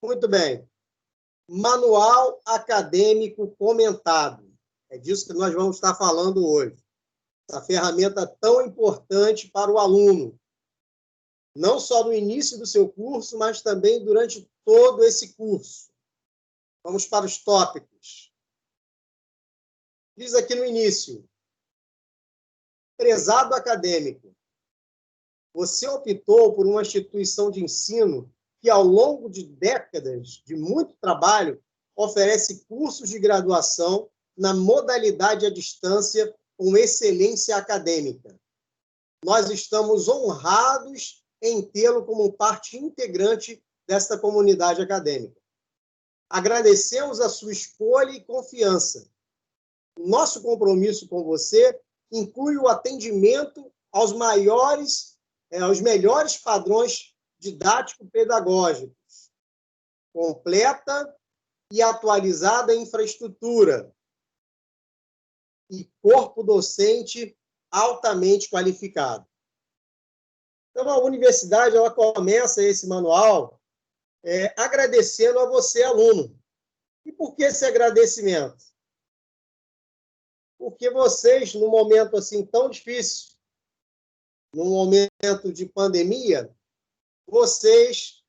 Muito bem. Manual acadêmico comentado. É disso que nós vamos estar falando hoje. Essa ferramenta tão importante para o aluno, não só no início do seu curso, mas também durante todo esse curso. Vamos para os tópicos. Diz aqui no início: prezado acadêmico, você optou por uma instituição de ensino que, ao longo de décadas de muito trabalho, oferece cursos de graduação na modalidade à distância com excelência acadêmica. Nós estamos honrados em tê-lo como parte integrante desta comunidade acadêmica. Agradecemos a sua escolha e confiança. Nosso compromisso com você inclui o atendimento aos melhores padrões didático-pedagógicos, completa e atualizada infraestrutura e corpo docente altamente qualificado. Então, a universidade ela começa esse manual agradecendo a você, aluno. E por que esse agradecimento? Porque vocês, num momento assim tão difícil, num momento de pandemia, vocês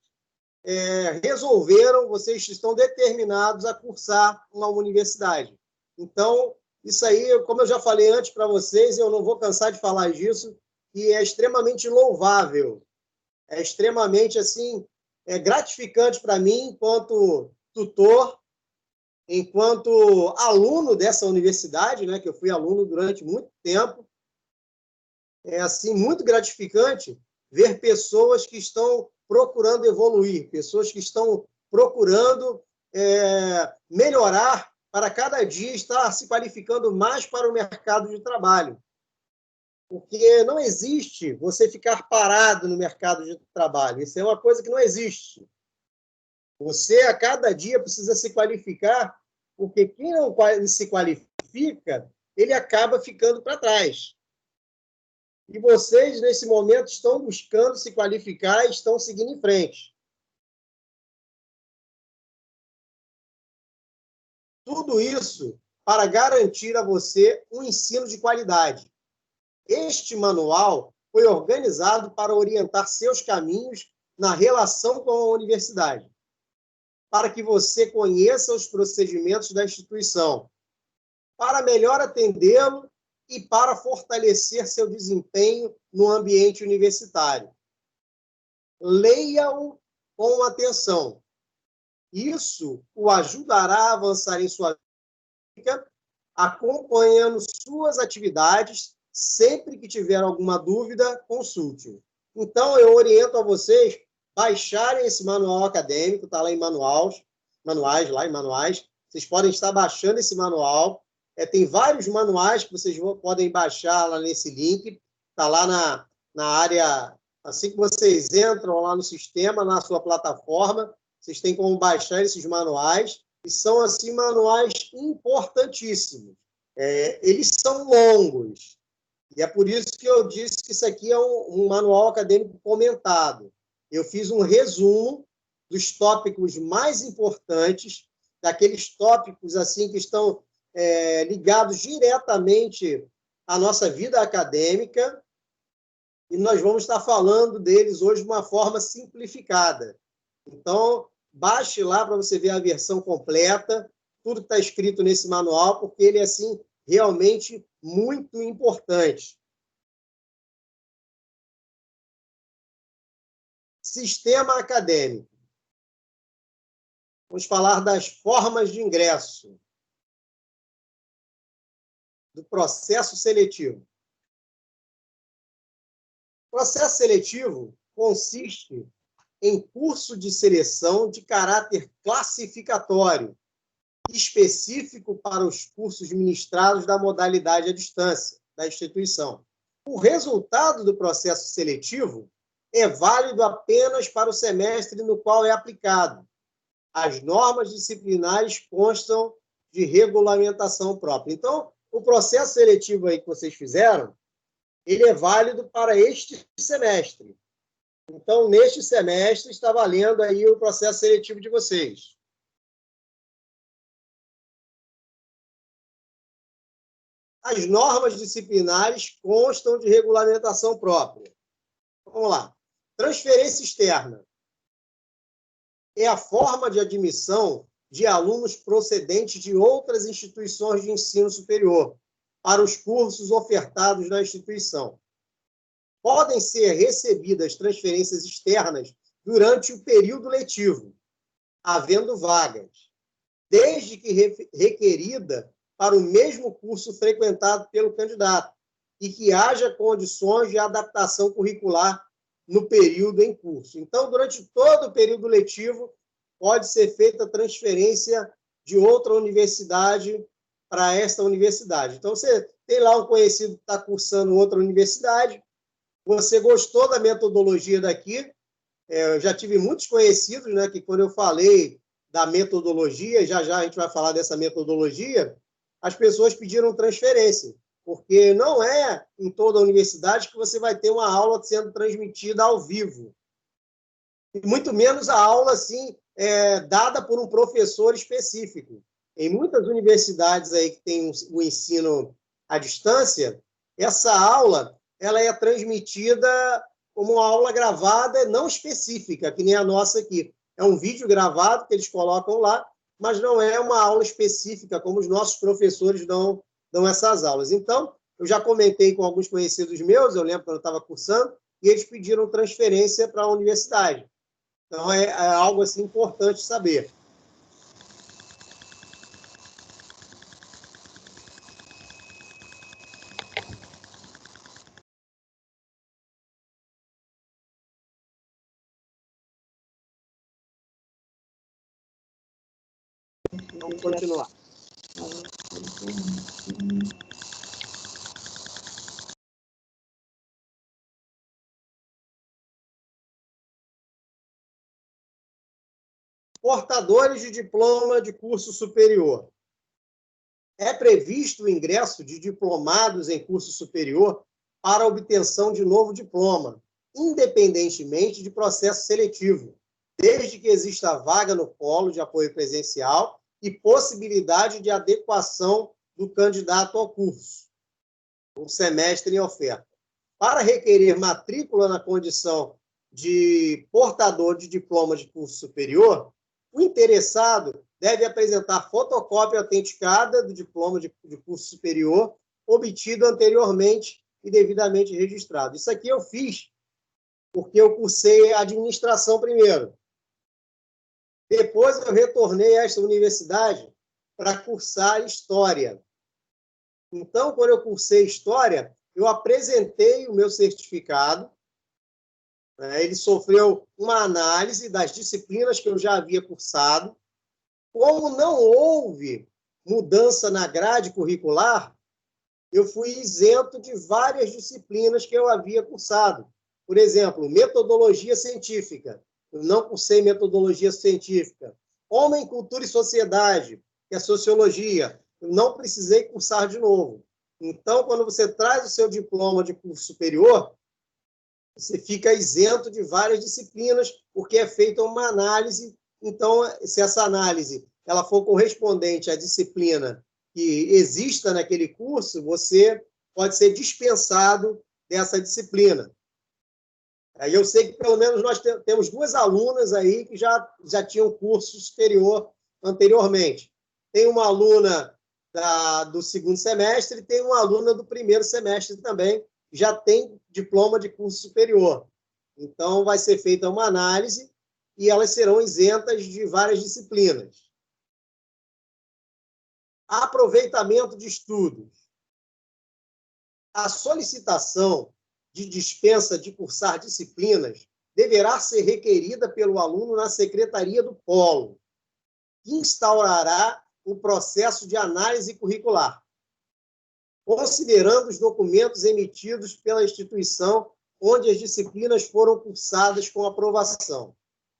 vocês estão determinados a cursar uma universidade. Então, isso aí, como eu já falei antes para vocês, eu não vou cansar de falar disso, que é extremamente louvável, é extremamente assim, gratificante para mim, enquanto tutor, enquanto aluno dessa universidade, né, que eu fui aluno durante muito tempo. É assim muito gratificante ver pessoas que estão procurando evoluir, pessoas que estão procurando melhorar para cada dia estar se qualificando mais para o mercado de trabalho. Porque não existe você ficar parado no mercado de trabalho. Isso é uma coisa que não existe. Você, a cada dia, precisa se qualificar, porque quem não se qualifica, ele acaba ficando para trás. E vocês, nesse momento, estão buscando se qualificar e estão seguindo em frente. Tudo isso para garantir a você um ensino de qualidade. Este manual foi organizado para orientar seus caminhos na relação com a universidade, para que você conheça os procedimentos da instituição, para melhor atendê-lo e para fortalecer seu desempenho no ambiente universitário. Leia-o com atenção. Isso o ajudará a avançar em sua vida, acompanhando suas atualidades. Sempre que tiver alguma dúvida, consulte. Então, eu oriento a vocês baixarem esse manual acadêmico, está lá em manuais. Vocês podem estar baixando esse manual. Tem vários manuais que vocês podem baixar lá nesse link. Está lá na área, assim que vocês entram lá no sistema, na sua plataforma, vocês têm como baixar esses manuais, e são, assim, manuais importantíssimos. Eles são longos, e é por isso que eu disse que isso aqui é um manual acadêmico comentado. Eu fiz um resumo dos tópicos mais importantes, daqueles tópicos assim que estão ligados diretamente à nossa vida acadêmica, e nós vamos estar falando deles hoje de uma forma simplificada. Então, baixe lá para você ver a versão completa, tudo que está escrito nesse manual, porque ele é, assim, realmente muito importante. Sistema acadêmico. Vamos falar das formas de ingresso, do processo seletivo. O processo seletivo consiste em curso de seleção de caráter classificatório, específico para os cursos ministrados da modalidade à distância da instituição. O resultado do processo seletivo é válido apenas para o semestre no qual é aplicado. As normas disciplinares constam de regulamentação própria. Então, o processo seletivo aí que vocês fizeram, ele é válido para este semestre. Então, neste semestre, está valendo aí o processo seletivo de vocês. As normas disciplinares constam de regulamentação própria. Vamos lá. Transferência externa é a forma de admissão de alunos procedentes de outras instituições de ensino superior para os cursos ofertados na instituição. Podem ser recebidas transferências externas durante o período letivo, havendo vagas, desde que requerida para o mesmo curso frequentado pelo candidato e que haja condições de adaptação curricular no período em curso. Então, durante todo o período letivo, pode ser feita transferência de outra universidade para esta universidade. Então, você tem lá um conhecido que está cursando outra universidade, você gostou da metodologia daqui, eu já tive muitos conhecidos, né, que quando eu falei da metodologia, já a gente vai falar dessa metodologia, as pessoas pediram transferência, porque não é em toda a universidade que você vai ter uma aula sendo transmitida ao vivo. E muito menos a aula assim, dada por um professor específico. Em muitas universidades aí que tem o ensino à distância, essa aula ela é transmitida como uma aula gravada não específica, que nem a nossa aqui. É um vídeo gravado que eles colocam lá, mas não é uma aula específica, como os nossos professores dão essas aulas. Então, eu já comentei com alguns conhecidos meus, eu lembro quando eu estava cursando, e eles pediram transferência para a universidade. Então, é algo assim importante saber. Vamos continuar. Portadores de diploma de curso superior. É previsto o ingresso de diplomados em curso superior para obtenção de novo diploma, independentemente de processo seletivo, desde que exista vaga no polo de apoio presencial e possibilidade de adequação do candidato ao curso, o semestre em oferta. Para requerer matrícula na condição de portador de diploma de curso superior, o interessado deve apresentar fotocópia autenticada do diploma de curso superior obtido anteriormente e devidamente registrado. Isso aqui eu fiz porque eu cursei administração primeiro. Depois eu retornei a esta universidade para cursar história. Então, quando eu cursei história, eu apresentei o meu certificado. Ele sofreu uma análise das disciplinas que eu já havia cursado. Como não houve mudança na grade curricular, eu fui isento de várias disciplinas que eu havia cursado. Por exemplo, metodologia científica. Eu não cursei metodologia científica. Homem, cultura e sociedade, que é sociologia. Eu não precisei cursar de novo. Então, quando você traz o seu diploma de curso superior, você fica isento de várias disciplinas, porque é feita uma análise. Então, se essa análise ela for correspondente à disciplina que exista naquele curso, você pode ser dispensado dessa disciplina. Aí eu sei que, pelo menos, nós temos duas alunas aí que já tinham curso superior anteriormente. Tem uma aluna do segundo semestre e tem uma aluna do primeiro semestre também, que já tem diploma de curso superior. Então, vai ser feita uma análise e elas serão isentas de várias disciplinas. Aproveitamento de estudos. A solicitação de dispensa de cursar disciplinas deverá ser requerida pelo aluno na Secretaria do Polo, que instaurará o processo de análise curricular, considerando os documentos emitidos pela instituição onde as disciplinas foram cursadas com aprovação.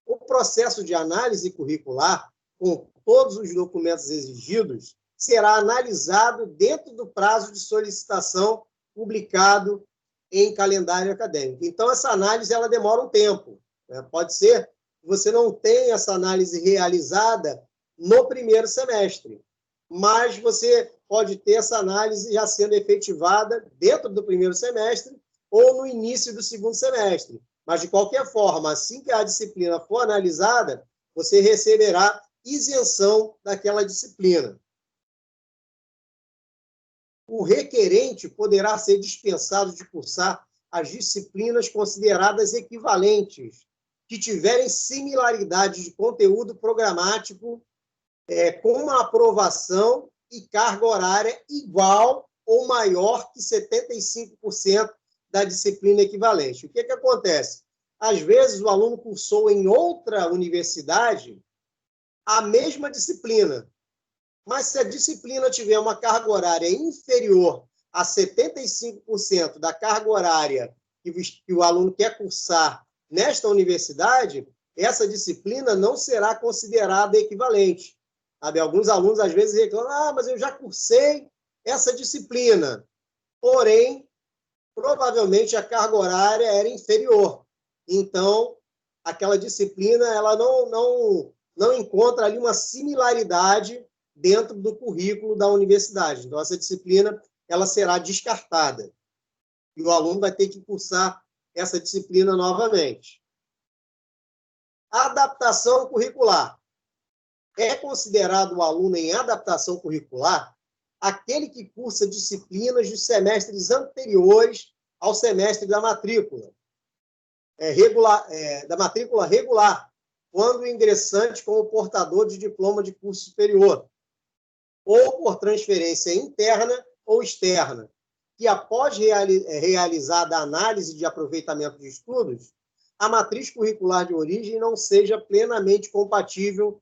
O processo de análise curricular, com todos os documentos exigidos, será analisado dentro do prazo de solicitação publicado em calendário acadêmico. Então, essa análise ela demora um tempo, né? Pode ser que você não tenha essa análise realizada no primeiro semestre, mas você pode ter essa análise já sendo efetivada dentro do primeiro semestre ou no início do segundo semestre. Mas, de qualquer forma, assim que a disciplina for analisada, você receberá isenção daquela disciplina. O requerente poderá ser dispensado de cursar as disciplinas consideradas equivalentes, que tiverem similaridade de conteúdo programático com uma aprovação e carga horária igual ou maior que 75% da disciplina equivalente. O que acontece? Às vezes, o aluno cursou em outra universidade a mesma disciplina, mas se a disciplina tiver uma carga horária inferior a 75% da carga horária que o aluno quer cursar nesta universidade, essa disciplina não será considerada equivalente. Sabe? Alguns alunos, às vezes, reclamam, mas eu já cursei essa disciplina, porém, provavelmente a carga horária era inferior. Então, aquela disciplina ela não encontra ali uma similaridade dentro do currículo da universidade. Então, essa disciplina ela será descartada. E o aluno vai ter que cursar essa disciplina novamente. Adaptação curricular. É considerado o aluno em adaptação curricular aquele que cursa disciplinas dos semestres anteriores ao semestre da matrícula. Da matrícula regular, quando o ingressante como portador de diploma de curso superior, ou por transferência interna ou externa, que após realizada a análise de aproveitamento de estudos, a matriz curricular de origem não seja plenamente compatível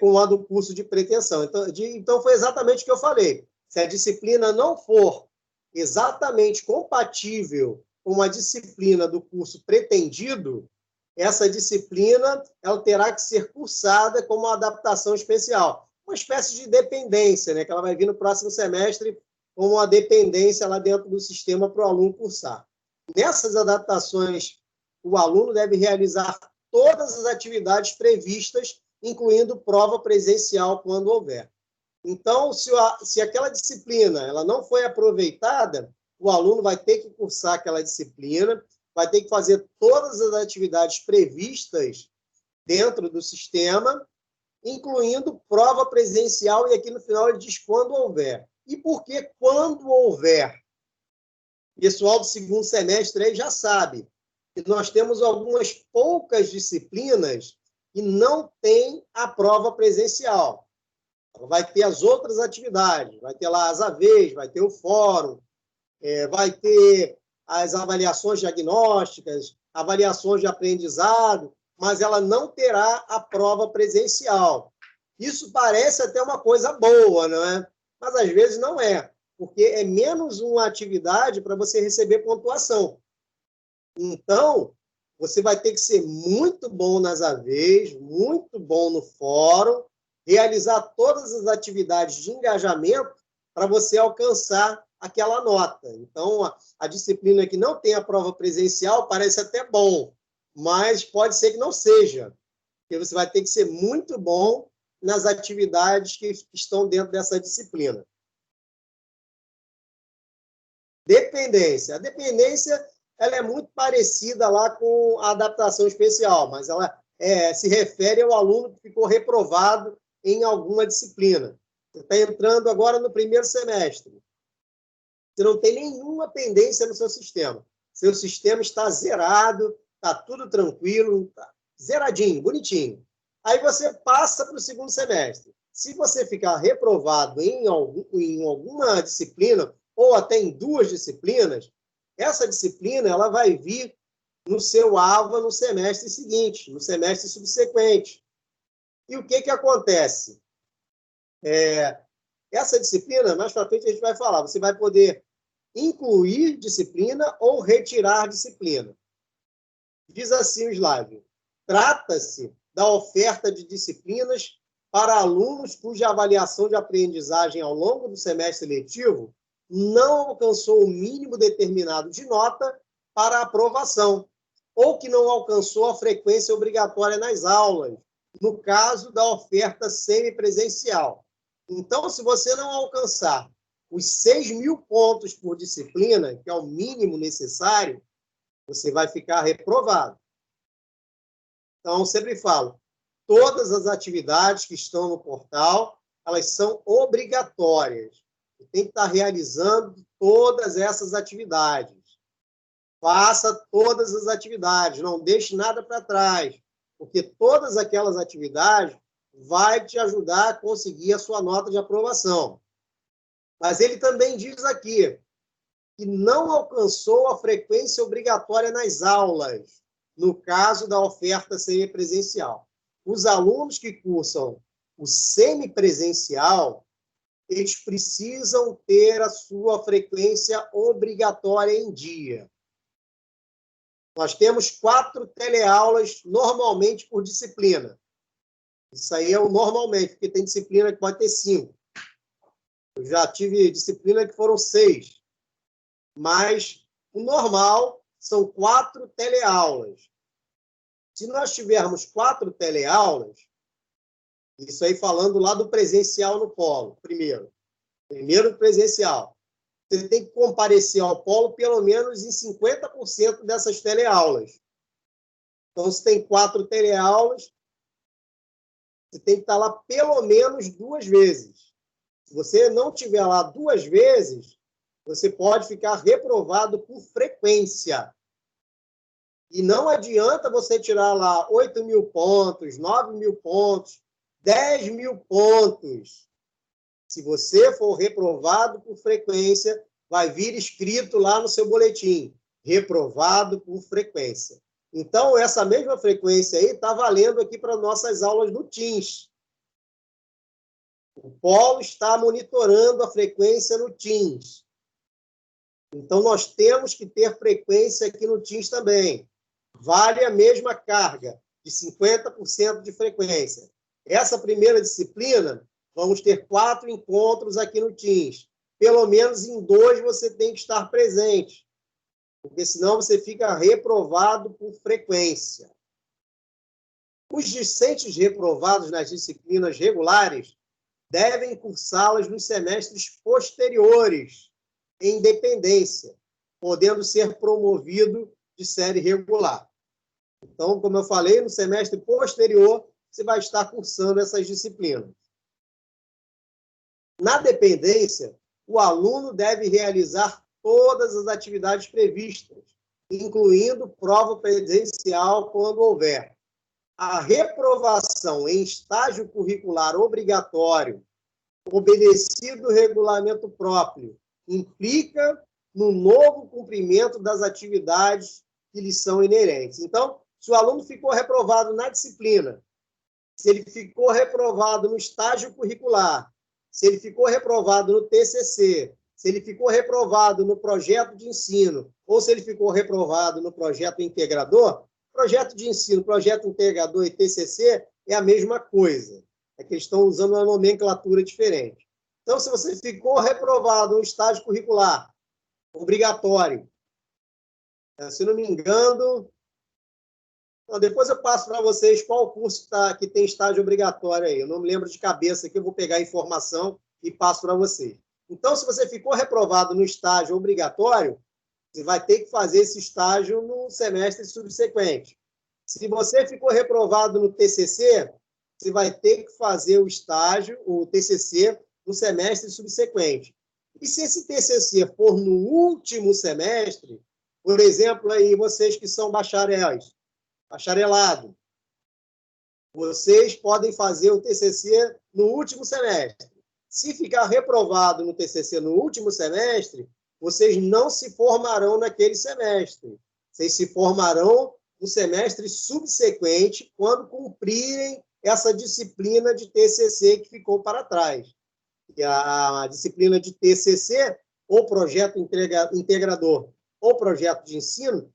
com a do curso de pretensão. Então, foi exatamente o que eu falei. Se a disciplina não for exatamente compatível com a disciplina do curso pretendido, essa disciplina ela terá que ser cursada como uma adaptação especial. Uma espécie de dependência, né, que ela vai vir no próximo semestre como uma dependência lá dentro do sistema para o aluno cursar. Nessas adaptações, o aluno deve realizar todas as atividades previstas, incluindo prova presencial, quando houver. Então, se aquela disciplina ela não foi aproveitada, o aluno vai ter que cursar aquela disciplina, vai ter que fazer todas as atividades previstas dentro do sistema, incluindo prova presencial, e aqui no final ele diz quando houver. E por que quando houver? O pessoal do segundo semestre aí já sabe que nós temos algumas poucas disciplinas que não tem a prova presencial. Vai ter as outras atividades, vai ter lá as AVs, vai ter o fórum, vai ter as avaliações diagnósticas, avaliações de aprendizado, mas ela não terá a prova presencial. Isso parece até uma coisa boa, não é? Mas às vezes não é, porque é menos uma atividade para você receber pontuação. Então, você vai ter que ser muito bom nas AVs, muito bom no fórum, realizar todas as atividades de engajamento para você alcançar aquela nota. Então, a disciplina que não tem a prova presencial parece até bom, mas pode ser que não seja, porque você vai ter que ser muito bom nas atividades que estão dentro dessa disciplina. Dependência. A dependência ela é muito parecida lá com a adaptação especial, mas ela se refere ao aluno que ficou reprovado em alguma disciplina. Você está entrando agora no primeiro semestre. Você não tem nenhuma pendência no seu sistema. Seu sistema está zerado, está tudo tranquilo, tá zeradinho, bonitinho. Aí você passa para o segundo semestre. Se você ficar reprovado em alguma disciplina, ou até em duas disciplinas, essa disciplina ela vai vir no seu AVA no semestre seguinte, no semestre subsequente. E o que acontece? Essa disciplina, mais para frente a gente vai falar, você vai poder incluir disciplina ou retirar disciplina. Diz assim o slide: trata-se da oferta de disciplinas para alunos cuja avaliação de aprendizagem ao longo do semestre letivo não alcançou o mínimo determinado de nota para aprovação, ou que não alcançou a frequência obrigatória nas aulas, no caso da oferta semipresencial. Então, se você não alcançar os 6.000 pontos por disciplina, que é o mínimo necessário, você vai ficar reprovado. Então, eu sempre falo, todas as atividades que estão no portal, elas são obrigatórias. Você tem que estar realizando todas essas atividades. Faça todas as atividades, não deixe nada para trás, porque todas aquelas atividades vai te ajudar a conseguir a sua nota de aprovação. Mas ele também diz aqui que não alcançou a frequência obrigatória nas aulas, no caso da oferta semipresencial. Os alunos que cursam o semipresencial, eles precisam ter a sua frequência obrigatória em dia. Nós temos 4 teleaulas normalmente por disciplina. Isso aí é o normalmente, porque tem disciplina que pode ter 5. Eu já tive disciplina que foram 6. Mas o normal são 4 teleaulas. Se nós tivermos 4 teleaulas, isso aí falando lá do presencial no polo, primeiro presencial, você tem que comparecer ao polo pelo menos em 50% dessas teleaulas. Então, se tem 4 teleaulas, você tem que estar lá pelo menos 2 vezes. Se você não estiver lá 2 vezes, você pode ficar reprovado por frequência. E não adianta você tirar lá 8.000 pontos, 9.000 pontos, 10.000 pontos. Se você for reprovado por frequência, vai vir escrito lá no seu boletim, reprovado por frequência. Então, essa mesma frequência aí está valendo aqui para nossas aulas do Teams. O Polo está monitorando a frequência no Teams. Então, nós temos que ter frequência aqui no Teams também. Vale a mesma carga, de 50% de frequência. Essa primeira disciplina, vamos ter 4 encontros aqui no Teams. Pelo menos em 2 você tem que estar presente, porque senão você fica reprovado por frequência. Os discentes reprovados nas disciplinas regulares devem cursá-las nos semestres posteriores, em dependência, podendo ser promovido de série regular. Então, como eu falei, no semestre posterior, você vai estar cursando essas disciplinas. Na dependência, o aluno deve realizar todas as atividades previstas, incluindo prova presencial quando houver. A reprovação em estágio curricular obrigatório, obedecido o regulamento próprio, implica no novo cumprimento das atividades que lhes são inerentes. Então, se o aluno ficou reprovado na disciplina, se ele ficou reprovado no estágio curricular, se ele ficou reprovado no TCC, se ele ficou reprovado no projeto de ensino, ou se ele ficou reprovado no projeto integrador, projeto de ensino, projeto integrador e TCC é a mesma coisa. É que eles estão usando uma nomenclatura diferente. Então, se você ficou reprovado no estágio curricular, obrigatório, se não me engano, depois eu passo para vocês qual curso que tem estágio obrigatório aí. Eu não me lembro de cabeça aqui, eu vou pegar a informação e passo para vocês. Então, se você ficou reprovado no estágio obrigatório, você vai ter que fazer esse estágio no semestre subsequente. Se você ficou reprovado no TCC, você vai ter que fazer o estágio, o TCC, no semestre subsequente. E se esse TCC for no último semestre, por exemplo, aí vocês que são bacharelado, vocês podem fazer o TCC no último semestre. Se ficar reprovado no TCC no último semestre, vocês não se formarão naquele semestre. Vocês se formarão no semestre subsequente, quando cumprirem essa disciplina de TCC que ficou para trás. E a disciplina de TCC, ou projeto integrador, ou projeto de ensino,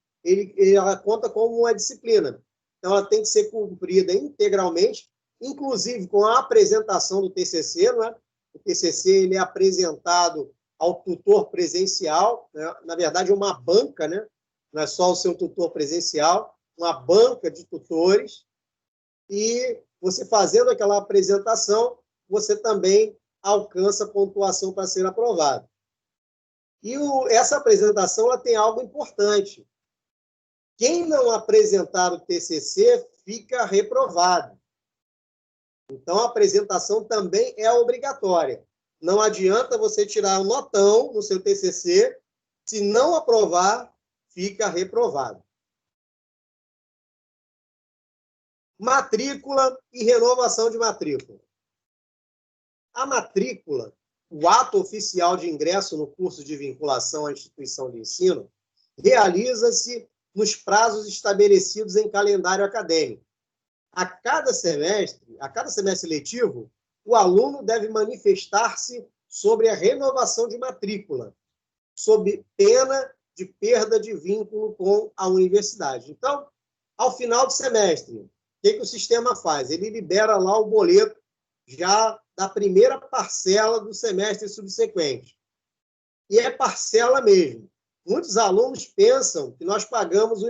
ela conta como uma disciplina. Então, ela tem que ser cumprida integralmente, inclusive com a apresentação do TCC, não é? O TCC ele é apresentado ao tutor presencial, né? Na verdade, é uma banca, né? Não é só o seu tutor presencial, uma banca de tutores, e você fazendo aquela apresentação, você também alcança a pontuação para ser aprovado. E essa apresentação ela tem algo importante. Quem não apresentar o TCC fica reprovado. Então, a apresentação também é obrigatória. Não adianta você tirar um notão no seu TCC, se não aprovar, fica reprovado. Matrícula e renovação de matrícula. A matrícula, o ato oficial de ingresso no curso de vinculação à instituição de ensino, realiza-se nos prazos estabelecidos em calendário acadêmico. A cada semestre letivo, o aluno deve manifestar-se sobre a renovação de matrícula, sob pena de perda de vínculo com a universidade. Então, ao final do semestre, o que o sistema faz? Ele libera lá o boleto já da primeira parcela do semestre subsequente. E é parcela mesmo. Muitos alunos pensam que nós pagamos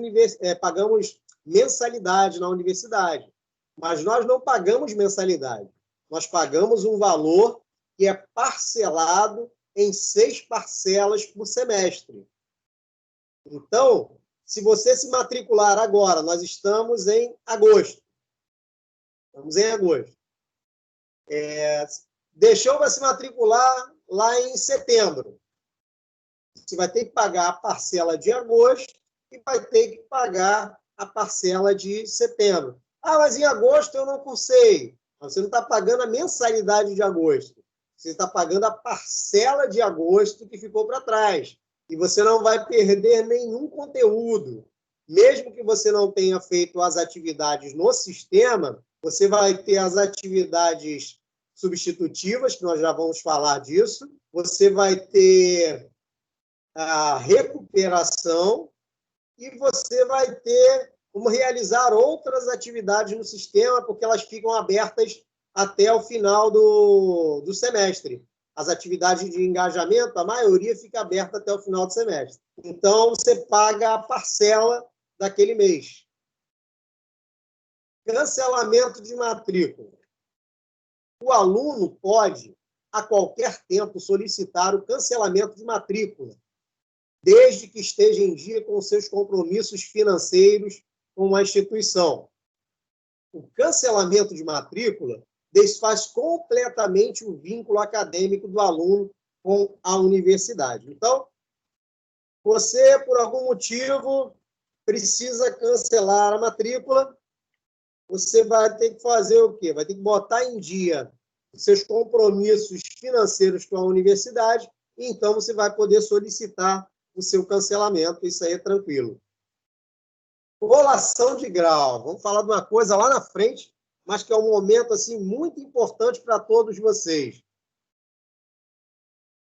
mensalidade na universidade, mas nós não pagamos mensalidade. Nós pagamos um valor que é parcelado em 6 parcelas por semestre. Então, se você se matricular agora, nós estamos em agosto. Deixou para se matricular lá em setembro. Você vai ter que pagar a parcela de agosto e vai ter que pagar a parcela de setembro. Ah, mas em agosto eu não cursei. Você não está pagando a mensalidade de agosto. Você está pagando a parcela de agosto que ficou para trás. E você não vai perder nenhum conteúdo. Mesmo que você não tenha feito as atividades no sistema, você vai ter as atividades substitutivas, que nós já vamos falar disso. Você vai ter a recuperação e você vai ter como realizar outras atividades no sistema, porque elas ficam abertas até o final do semestre. As atividades de engajamento, a maioria fica aberta até o final do semestre. Então, você paga a parcela daquele mês. Cancelamento de matrícula. O aluno pode, a qualquer tempo, solicitar o cancelamento de matrícula, desde que esteja em dia com seus compromissos financeiros com a instituição. O cancelamento de matrícula desfaz completamente o vínculo acadêmico do aluno com a universidade. Então, você, por algum motivo, precisa cancelar a matrícula, você vai ter que fazer o quê? Vai ter que botar em dia os seus compromissos financeiros com a universidade, e então você vai poder solicitar o seu cancelamento, isso aí é tranquilo. Colação de grau. Vamos falar de uma coisa lá na frente, mas que é um momento assim, muito importante para todos vocês.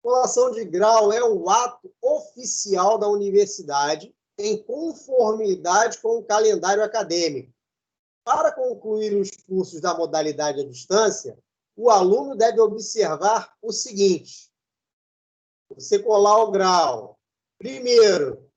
Colação de grau é o ato oficial da universidade em conformidade com o calendário acadêmico. Para concluir os cursos da modalidade à distância, o aluno deve observar o seguinte: você colar o grau. Primeiro,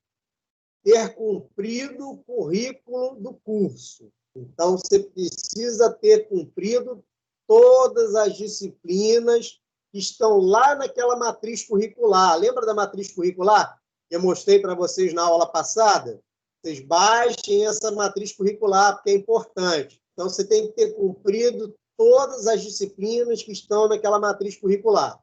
ter cumprido o currículo do curso. Então, você precisa ter cumprido todas as disciplinas que estão lá naquela matriz curricular. Lembra da matriz curricular que eu mostrei para vocês na aula passada? Vocês baixem essa matriz curricular, porque é importante. Então, você tem que ter cumprido todas as disciplinas que estão naquela matriz curricular.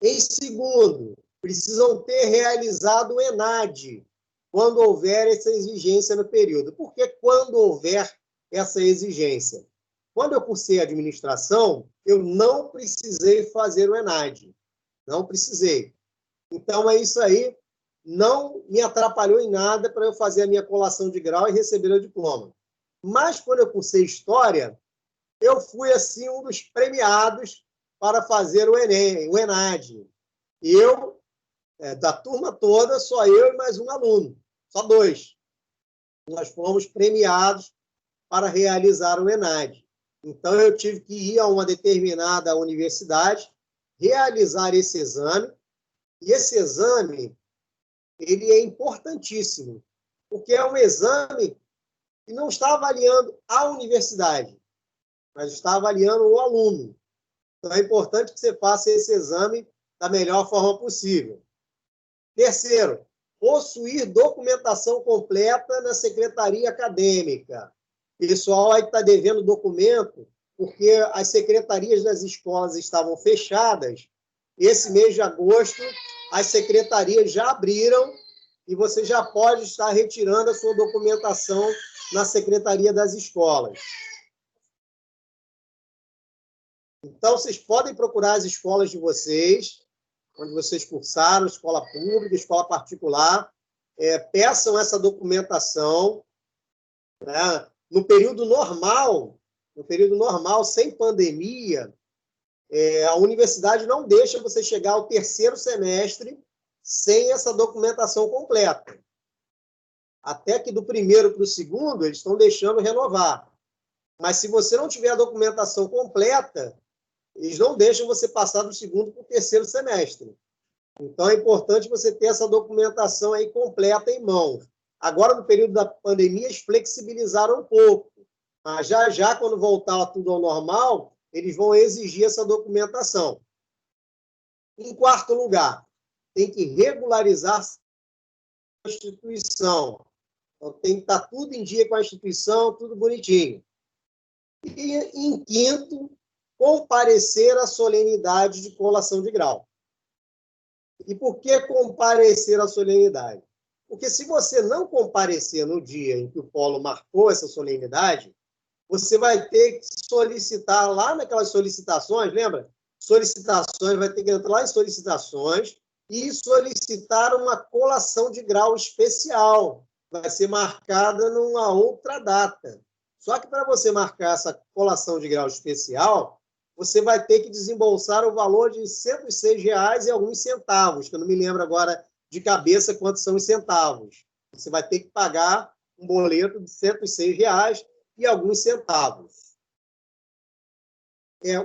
Em segundo, precisam ter realizado o ENAD, quando houver essa exigência no período. Por que quando houver essa exigência? Quando eu cursei administração, eu não precisei fazer o ENAD. Não precisei. Então, é isso aí. Não me atrapalhou em nada para eu fazer a minha colação de grau e receber o diploma. Mas, quando eu cursei História, eu fui, assim, um dos premiados para fazer o Enem, o ENAD. E eu, da turma toda, só eu e mais um aluno. Só 2. Nós fomos premiados para realizar o ENAD. Então, eu tive que ir a uma determinada universidade, realizar esse exame, E esse exame, ele é importantíssimo, porque é um exame que não está avaliando a universidade, mas está avaliando o aluno. Então, é importante que você faça esse exame da melhor forma possível. Terceiro, possuir documentação completa na secretaria acadêmica. O pessoal aí está devendo documento porque as secretarias das escolas estavam fechadas. Esse mês de agosto, as secretarias já abriram e você já pode estar retirando a sua documentação na secretaria das escolas. Então, vocês podem procurar as escolas de vocês, onde vocês cursaram, escola pública, escola particular, peçam essa documentação, né? No período normal, sem pandemia, a universidade não deixa você chegar ao terceiro semestre sem essa documentação completa. Até que do primeiro para o segundo, eles estão deixando renovar. Mas se você não tiver a documentação completa, eles não deixam você passar do segundo para o terceiro semestre. Então, é importante você ter essa documentação aí completa em mãos. Agora, no período da pandemia, eles flexibilizaram um pouco. Mas já, quando voltar tudo ao normal, eles vão exigir essa documentação. Em quarto lugar, tem que regularizar a instituição. Então, tem que estar tudo em dia com a instituição, tudo bonitinho. E, em quinto, comparecer à solenidade de colação de grau. E por que comparecer à solenidade? Porque se você não comparecer no dia em que o polo marcou essa solenidade, você vai ter que solicitar lá naquelas solicitações, lembra? Solicitações, vai ter que entrar lá em solicitações e solicitar uma colação de grau especial. Vai ser marcada numa outra data. Só que para você marcar essa colação de grau especial, você vai ter que desembolsar o valor de R$ 106,00 e alguns centavos, que eu não me lembro agora de cabeça quantos são os centavos. Você vai ter que pagar um boleto de R$ 106,00 e alguns centavos.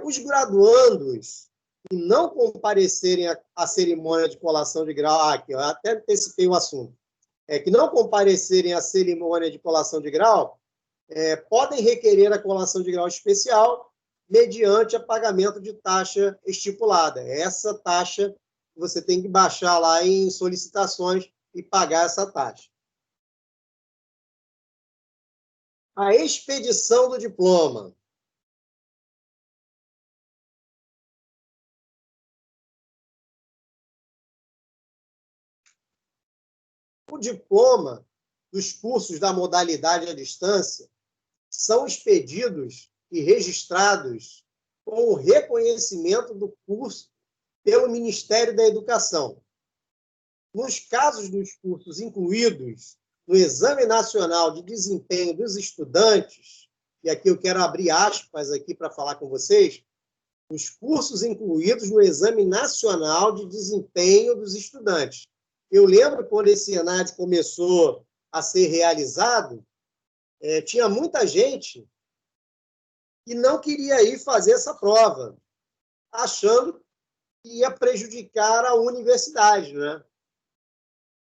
Os graduandos que não comparecerem à cerimônia de colação de grau, aqui, eu até antecipei o assunto, que não comparecerem à cerimônia de colação de grau, podem requerer a colação de grau especial mediante a pagamento de taxa estipulada. Essa taxa você tem que baixar lá em solicitações e pagar essa taxa. A expedição do diploma. O diploma dos cursos da modalidade à distância são expedidos e registrados com o reconhecimento do curso pelo Ministério da Educação. Nos casos dos cursos incluídos no Exame Nacional de Desempenho dos Estudantes, e aqui eu quero abrir aspas aqui para falar com vocês, os cursos incluídos no Exame Nacional de Desempenho dos Estudantes. Eu lembro quando esse ENAD começou a ser realizado, tinha muita gente que não queria ir fazer essa prova, achando que ia prejudicar a universidade, né?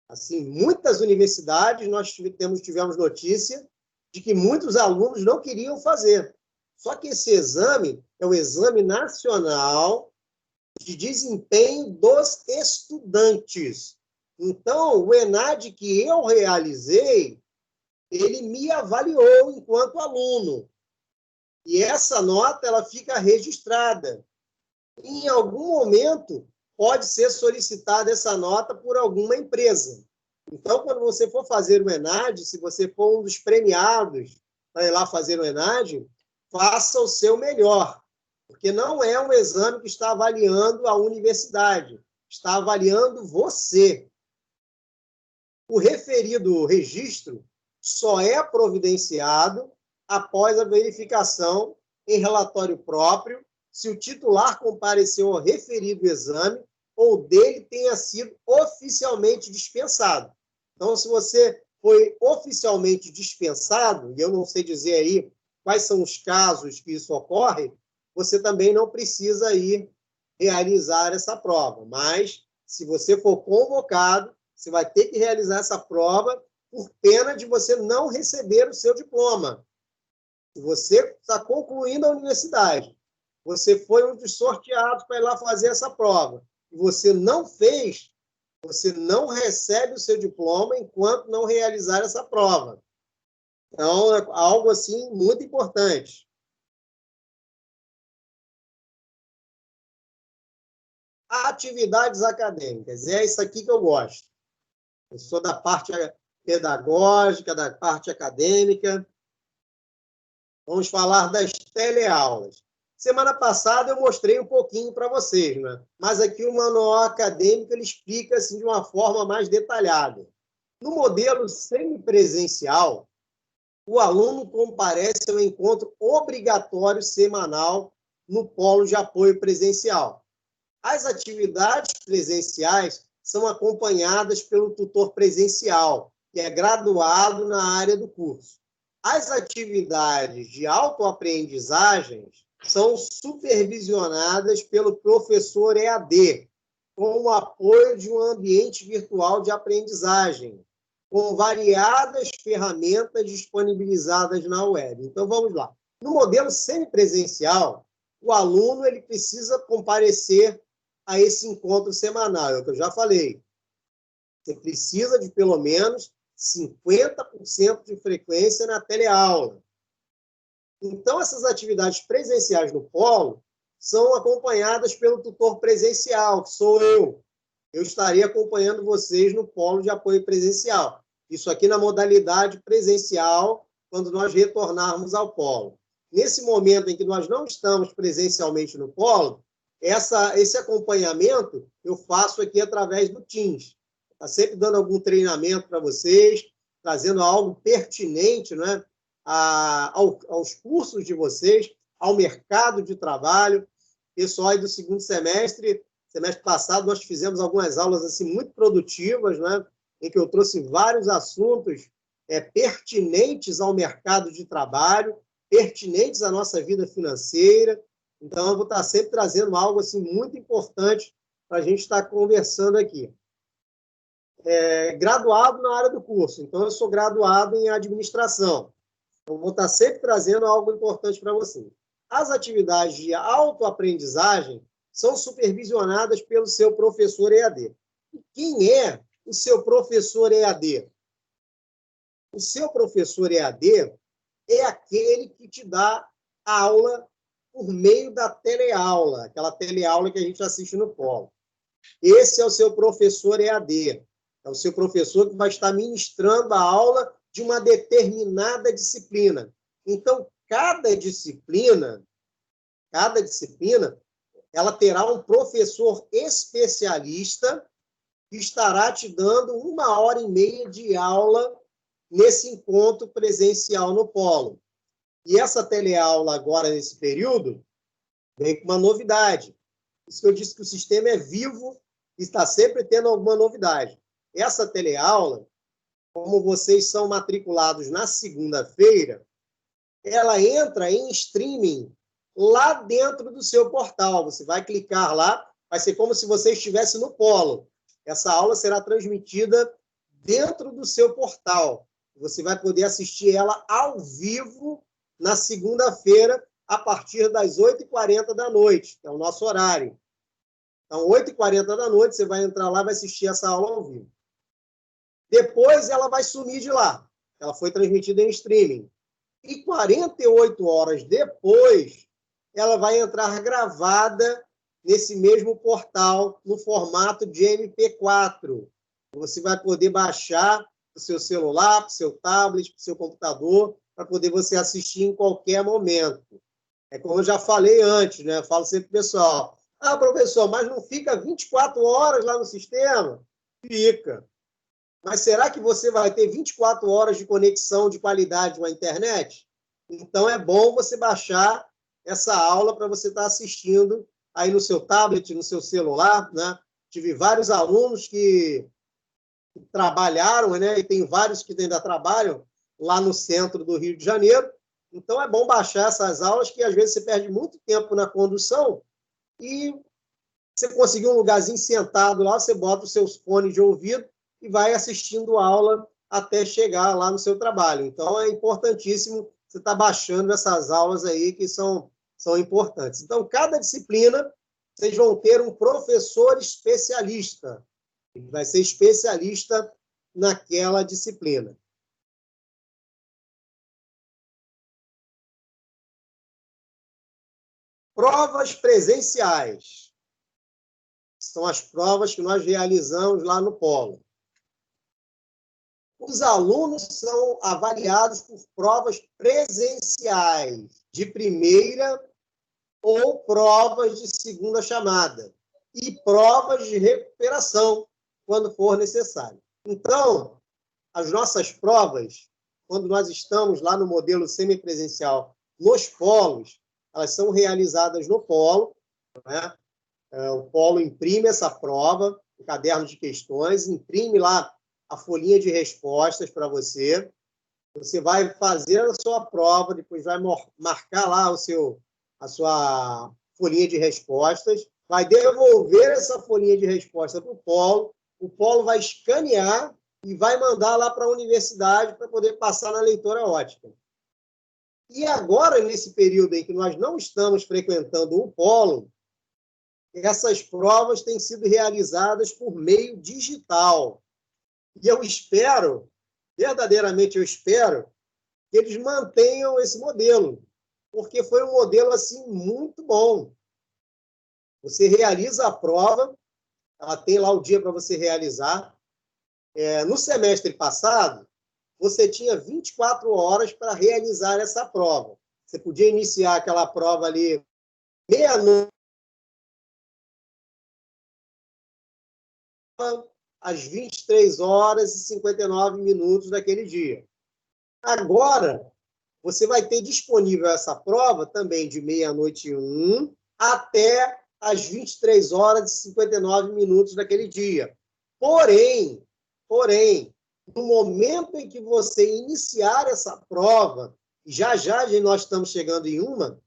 Assim, muitas universidades, nós tivemos notícia de que muitos alunos não queriam fazer. Só que esse exame é o Exame Nacional de Desempenho dos Estudantes. Então, o ENAD que eu realizei, ele me avaliou enquanto aluno. E essa nota ela fica registrada. Em algum momento, pode ser solicitada essa nota por alguma empresa. Então, quando você for fazer o ENAD, se você for um dos premiados para ir lá fazer o ENAD, faça o seu melhor, porque não é um exame que está avaliando a universidade, está avaliando você. O referido registro só é providenciado após a verificação em relatório próprio se o titular compareceu ao referido exame ou dele tenha sido oficialmente dispensado. Então, se você foi oficialmente dispensado, e eu não sei dizer aí quais são os casos que isso ocorre, você também não precisa ir realizar essa prova. Mas, Se você for convocado, você vai ter que realizar essa prova por pena de você não receber o seu diploma. Se você está concluindo a universidade, você foi um dos sorteados para ir lá fazer essa prova, e você não fez, você não recebe o seu diploma enquanto não realizar essa prova. Então, é algo assim muito importante. Atividades acadêmicas, é isso aqui que eu gosto. Eu sou da parte pedagógica, da parte acadêmica. Vamos falar das teleaulas. Semana passada eu mostrei um pouquinho para vocês, né? Mas aqui o manual acadêmico ele explica assim, de uma forma mais detalhada. No modelo semipresencial, o aluno comparece ao encontro obrigatório semanal no polo de apoio presencial. As atividades presenciais são acompanhadas pelo tutor presencial, que é graduado na área do curso. As atividades de autoaprendizagem são supervisionadas pelo professor EAD, com o apoio de um ambiente virtual de aprendizagem, com variadas ferramentas disponibilizadas na web. Então, vamos lá. No modelo semipresencial, o aluno ele precisa comparecer a esse encontro semanal, é o que eu já falei. Você precisa de pelo menos 50% de frequência na teleaula. Então, essas atividades presenciais no polo são acompanhadas pelo tutor presencial, que sou eu. Eu estaria acompanhando vocês no polo de apoio presencial. Isso aqui na modalidade presencial, quando nós retornarmos ao polo. Nesse momento em que nós não estamos presencialmente no polo, esse acompanhamento eu faço aqui através do Teams. Está sempre dando algum treinamento para vocês, trazendo algo pertinente, né, aos cursos de vocês, ao mercado de trabalho. Pessoal aí do segundo semestre passado, nós fizemos algumas aulas assim, muito produtivas, né, em que eu trouxe vários assuntos pertinentes ao mercado de trabalho, pertinentes à nossa vida financeira. Então, eu vou estar sempre trazendo algo assim, muito importante para a gente estar conversando aqui. Graduado na área do curso. Então, eu sou graduado em administração. Então, vou estar sempre trazendo algo importante para você. As atividades de autoaprendizagem são supervisionadas pelo seu professor EAD. E quem é o seu professor EAD? O seu professor EAD é aquele que te dá aula por meio da teleaula, aquela teleaula que a gente assiste no polo. Esse é o seu professor EAD. É o seu professor que vai estar ministrando a aula de uma determinada disciplina. Então, cada disciplina, ela terá um professor especialista que estará te dando 1h30 de aula nesse encontro presencial no polo. E essa teleaula agora, nesse período, vem com uma novidade. Isso que eu disse que o sistema é vivo e está sempre tendo alguma novidade. Essa teleaula, como vocês são matriculados na segunda-feira, ela entra em streaming lá dentro do seu portal. Você vai clicar lá, vai ser como se você estivesse no polo. Essa aula será transmitida dentro do seu portal. Você vai poder assistir ela ao vivo na segunda-feira, a partir das 8h40 da noite, que é o nosso horário. Então, 8h40 da noite, você vai entrar lá e vai assistir essa aula ao vivo. Depois, ela vai sumir de lá. Ela foi transmitida em streaming. E 48 horas depois, ela vai entrar gravada nesse mesmo portal, no formato de MP4. Você vai poder baixar para o seu celular, para o seu tablet, para o seu computador, para poder você assistir em qualquer momento. É como eu já falei antes, né? Eu falo sempre para o pessoal, professor, mas não fica 24 horas lá no sistema? Fica. Mas será que você vai ter 24 horas de conexão de qualidade com a internet? Então, é bom você baixar essa aula para você estar assistindo aí no seu tablet, no seu celular, né? Tive vários alunos que trabalharam, né? E tem vários que ainda trabalham lá no centro do Rio de Janeiro. Então, é bom baixar essas aulas, que às vezes você perde muito tempo na condução e Você conseguiu um lugarzinho sentado lá, você bota os seus fones de ouvido e vai assistindo aula até chegar lá no seu trabalho. Então, é importantíssimo você estar baixando essas aulas aí que são importantes. Então, cada disciplina, vocês vão ter um professor especialista. Ele vai ser especialista naquela disciplina. Provas presenciais. São as provas que nós realizamos lá no polo. Os alunos são avaliados por provas presenciais, de primeira ou provas de segunda chamada, e provas de recuperação, quando for necessário. Então, as nossas provas, quando nós estamos lá no modelo semipresencial, nos polos, elas são realizadas no polo, né? O polo imprime essa prova, o caderno de questões, imprime lá a folhinha de respostas para você. Você vai fazer a sua prova, depois vai marcar lá a sua folhinha de respostas, vai devolver essa folhinha de resposta para o polo vai escanear e vai mandar lá para a universidade para poder passar na leitora ótica. E agora, nesse período em que nós não estamos frequentando o polo, essas provas têm sido realizadas por meio digital. E eu espero, verdadeiramente eu espero, que eles mantenham esse modelo, porque foi um modelo assim muito bom. Você realiza a prova, ela tem lá o dia para você realizar. No semestre passado, você tinha 24 horas para realizar essa prova. Você podia iniciar aquela prova ali meia-noite, às 23 horas e 59 minutos daquele dia. Agora, você vai ter disponível essa prova também de meia-noite e 1 até às 23 horas e 59 minutos daquele dia. Porém, no momento em que você iniciar essa prova, já nós estamos chegando em uma,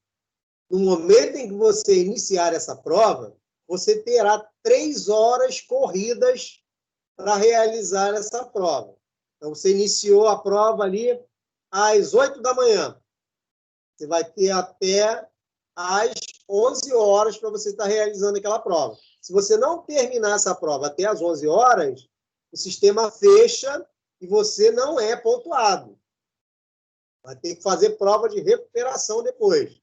no momento em que você iniciar essa prova, você terá 3 horas corridas para realizar essa prova. Então, você iniciou a prova ali às 8 da manhã. Você vai ter até às 11 horas para você estar realizando aquela prova. Se você não terminar essa prova até às 11 horas, o sistema fecha e você não é pontuado. Vai ter que fazer prova de recuperação depois.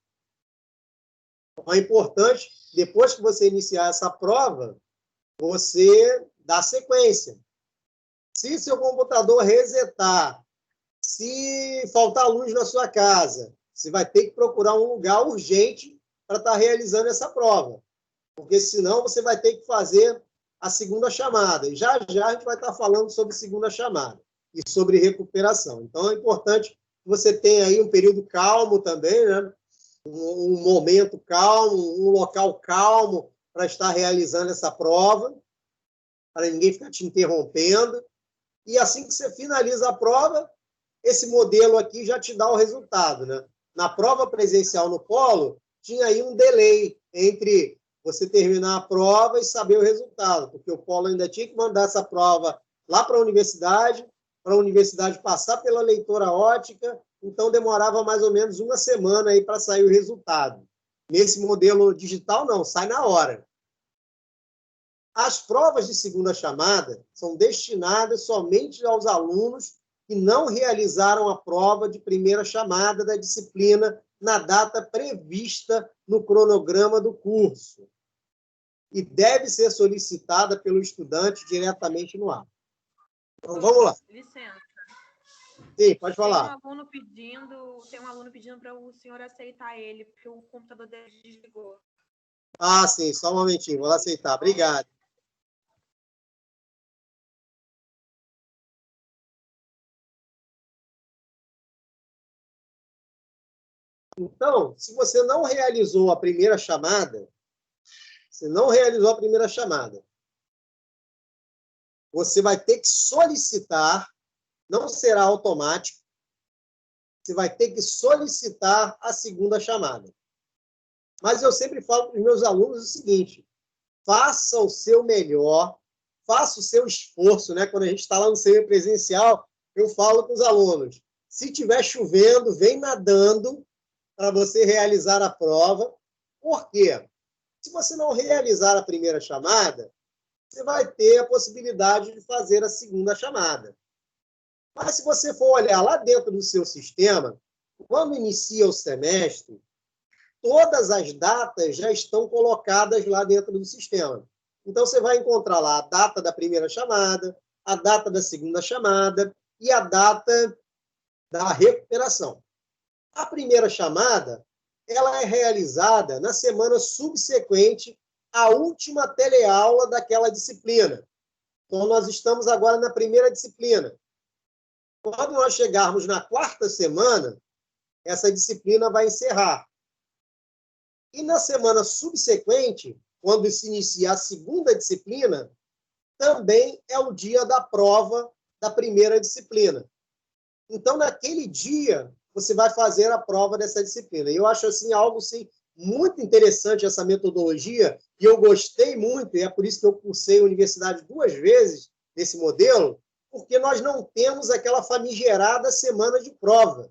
Então, é importante, depois que você iniciar essa prova, você dá sequência. Se seu computador resetar, se faltar luz na sua casa, você vai ter que procurar um lugar urgente para estar realizando essa prova. Porque senão você vai ter que fazer a segunda chamada. E já a gente vai estar falando sobre segunda chamada e sobre recuperação. Então, é importante que você tenha aí um período calmo também, né? Um momento calmo, um local calmo para estar realizando essa prova, para ninguém ficar te interrompendo. E assim que você finaliza a prova, esse modelo aqui já te dá o resultado, né? Na prova presencial no polo, tinha aí um delay entre você terminar a prova e saber o resultado, porque o polo ainda tinha que mandar essa prova lá para a universidade passar pela leitora ótica, então demorava mais ou menos uma semana aí para sair o resultado. Nesse modelo digital, não, sai na hora. As provas de segunda chamada são destinadas somente aos alunos que não realizaram a prova de primeira chamada da disciplina na data prevista no cronograma do curso e deve ser solicitada pelo estudante diretamente no ato. Então, vamos lá. Licença. Sim, pode falar. Tem um aluno pedindo para o senhor aceitar ele, porque o computador dele desligou. Ah, sim, só um momentinho, vou lá aceitar. Obrigado. Então, se você não realizou a primeira chamada, você vai ter que solicitar, não será automático, você vai ter que solicitar a segunda chamada. Mas eu sempre falo para os meus alunos o seguinte, faça o seu melhor, faça o seu esforço, né? Quando a gente está lá no semipresencial, eu falo com os alunos, se estiver chovendo, vem nadando para você realizar a prova. Por quê? Se você não realizar a primeira chamada, você vai ter a possibilidade de fazer a segunda chamada. Mas se você for olhar lá dentro do seu sistema, quando inicia o semestre, todas as datas já estão colocadas lá dentro do sistema. Então, você vai encontrar lá a data da primeira chamada, a data da segunda chamada e a data da recuperação. A primeira chamada, ela é realizada na semana subsequente à última teleaula daquela disciplina. Então, nós estamos agora na primeira disciplina. Quando nós chegarmos na quarta semana, essa disciplina vai encerrar. E na semana subsequente, quando se inicia a segunda disciplina, também é o dia da prova da primeira disciplina. Então, naquele dia, você vai fazer a prova dessa disciplina. E eu acho assim, algo assim, muito interessante essa metodologia, e eu gostei muito, e é por isso que eu cursei a universidade 2 vezes nesse modelo, porque nós não temos aquela famigerada semana de prova.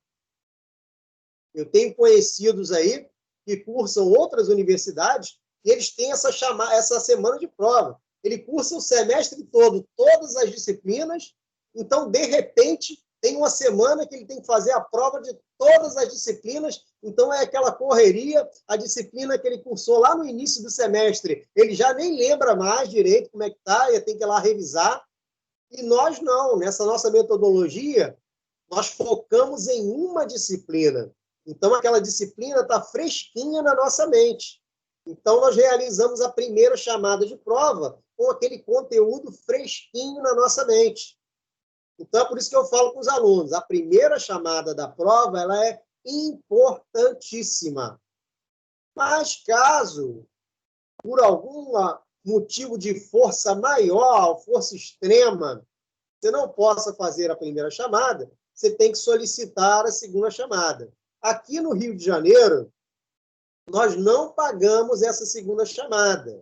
Eu tenho conhecidos aí que cursam outras universidades e eles têm essa semana de prova. Ele cursa o semestre todo, todas as disciplinas, então, de repente, tem uma semana que ele tem que fazer a prova de todas as disciplinas, então é aquela correria, a disciplina que ele cursou lá no início do semestre, ele já nem lembra mais direito como é que está, ele tem que ir lá revisar. E nós não, nessa nossa metodologia, nós focamos em uma disciplina. Então, aquela disciplina está fresquinha na nossa mente. Então, nós realizamos a primeira chamada de prova com aquele conteúdo fresquinho na nossa mente. Então, é por isso que eu falo com os alunos, a primeira chamada da prova ela é importantíssima. Mas, caso, por algum motivo de força maior, força extrema, você não possa fazer a primeira chamada, você tem que solicitar a segunda chamada. Aqui no Rio de Janeiro, nós não pagamos essa segunda chamada,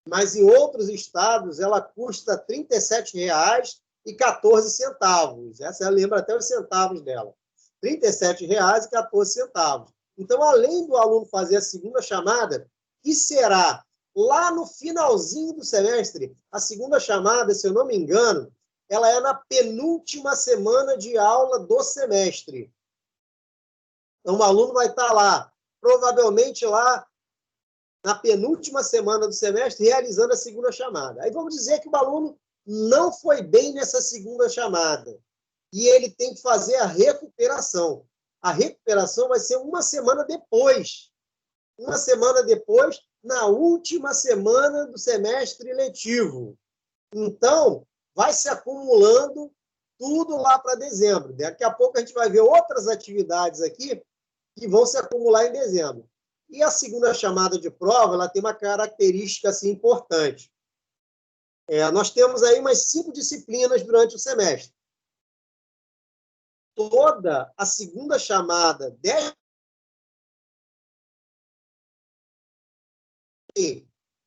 mas em outros estados ela custa R$ 37,14. Essa lembra até os centavos dela. R$ 37,14. Então, além do aluno fazer a segunda chamada, que será lá no finalzinho do semestre, a segunda chamada, se eu não me engano, ela é na penúltima semana de aula do semestre. Então, o aluno vai estar lá, provavelmente lá na penúltima semana do semestre, realizando a segunda chamada. Aí vamos dizer que o aluno não foi bem nessa segunda chamada e ele tem que fazer a recuperação. A recuperação vai ser uma semana depois. Uma semana depois, na última semana do semestre letivo. Então, vai se acumulando tudo lá para dezembro. Daqui a pouco a gente vai ver outras atividades aqui que vão se acumular em dezembro. E a segunda chamada de prova, ela tem uma característica assim, importante. Nós temos aí umas 5 disciplinas durante o semestre. Toda a segunda chamada, 10...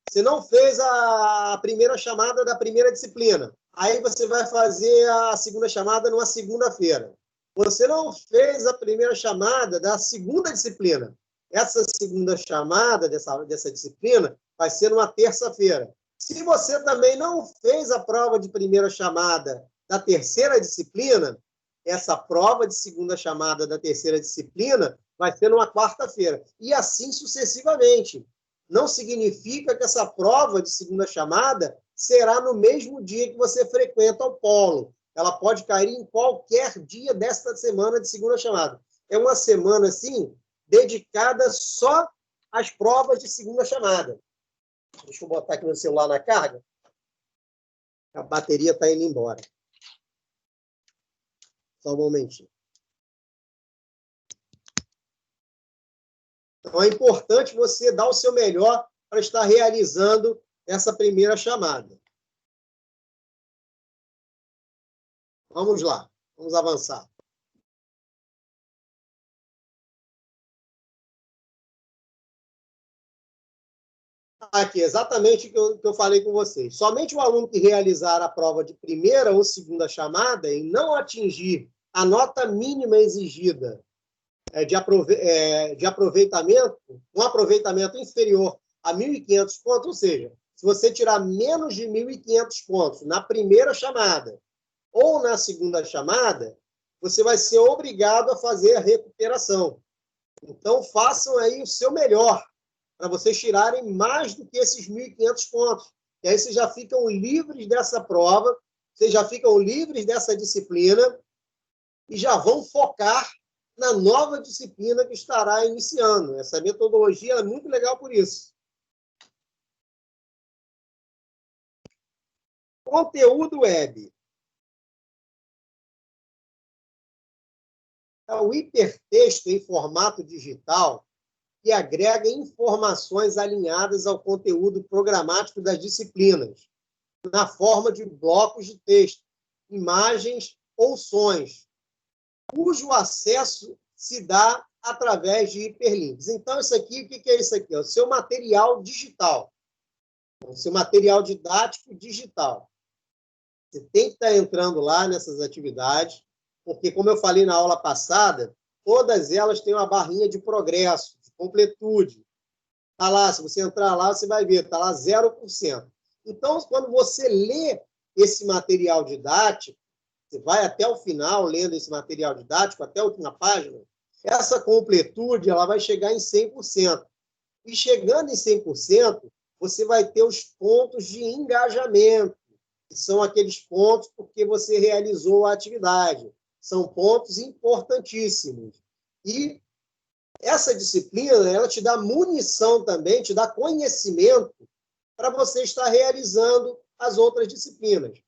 Você não fez a primeira chamada da primeira disciplina. Aí você vai fazer a segunda chamada numa segunda-feira. Você não fez a primeira chamada da segunda disciplina. Essa segunda chamada dessa disciplina vai ser numa terça-feira. Se você também não fez a prova de primeira chamada da terceira disciplina, essa prova de segunda chamada da terceira disciplina vai ser numa quarta-feira. E assim sucessivamente. Não significa que essa prova de segunda chamada será no mesmo dia que você frequenta o polo. Ela pode cair em qualquer dia desta semana de segunda chamada. É uma semana, assim, dedicada só às provas de segunda chamada. Deixa eu botar aqui meu celular na carga. A bateria está indo embora. Só um momentinho. Então, é importante você dar o seu melhor para estar realizando essa primeira chamada. Vamos lá, vamos avançar. Aqui, exatamente o que eu falei com vocês. Somente o aluno que realizar a prova de primeira ou segunda chamada e não atingir a nota mínima exigida de aproveitamento, um aproveitamento inferior a 1.500 pontos, ou seja, se você tirar menos de 1.500 pontos na primeira chamada ou na segunda chamada, você vai ser obrigado a fazer a recuperação. Então, façam aí o seu melhor para vocês tirarem mais do que esses 1.500 pontos. E aí vocês já ficam livres dessa prova, vocês já ficam livres dessa disciplina e já vão focar na nova disciplina que estará iniciando. Essa metodologia é muito legal por isso. Conteúdo web. É o hipertexto em formato digital que agrega informações alinhadas ao conteúdo programático das disciplinas, na forma de blocos de texto, imagens ou sons, cujo acesso se dá através de hiperlinks. Então, isso aqui, o que é isso aqui? É o seu material digital, o seu material didático digital. Você tem que estar entrando lá nessas atividades, porque, como eu falei na aula passada, todas elas têm uma barrinha de progresso, de completude. Está lá, se você entrar lá, você vai ver, está lá 0%. Então, quando você lê esse material didático, você vai até o final lendo esse material didático, até a última página, essa completude ela vai chegar em 100%. E chegando em 100%, você vai ter os pontos de engajamento, que são aqueles pontos porque você realizou a atividade. São pontos importantíssimos. E essa disciplina, ela te dá munição também, te dá conhecimento para você estar realizando as outras disciplinas.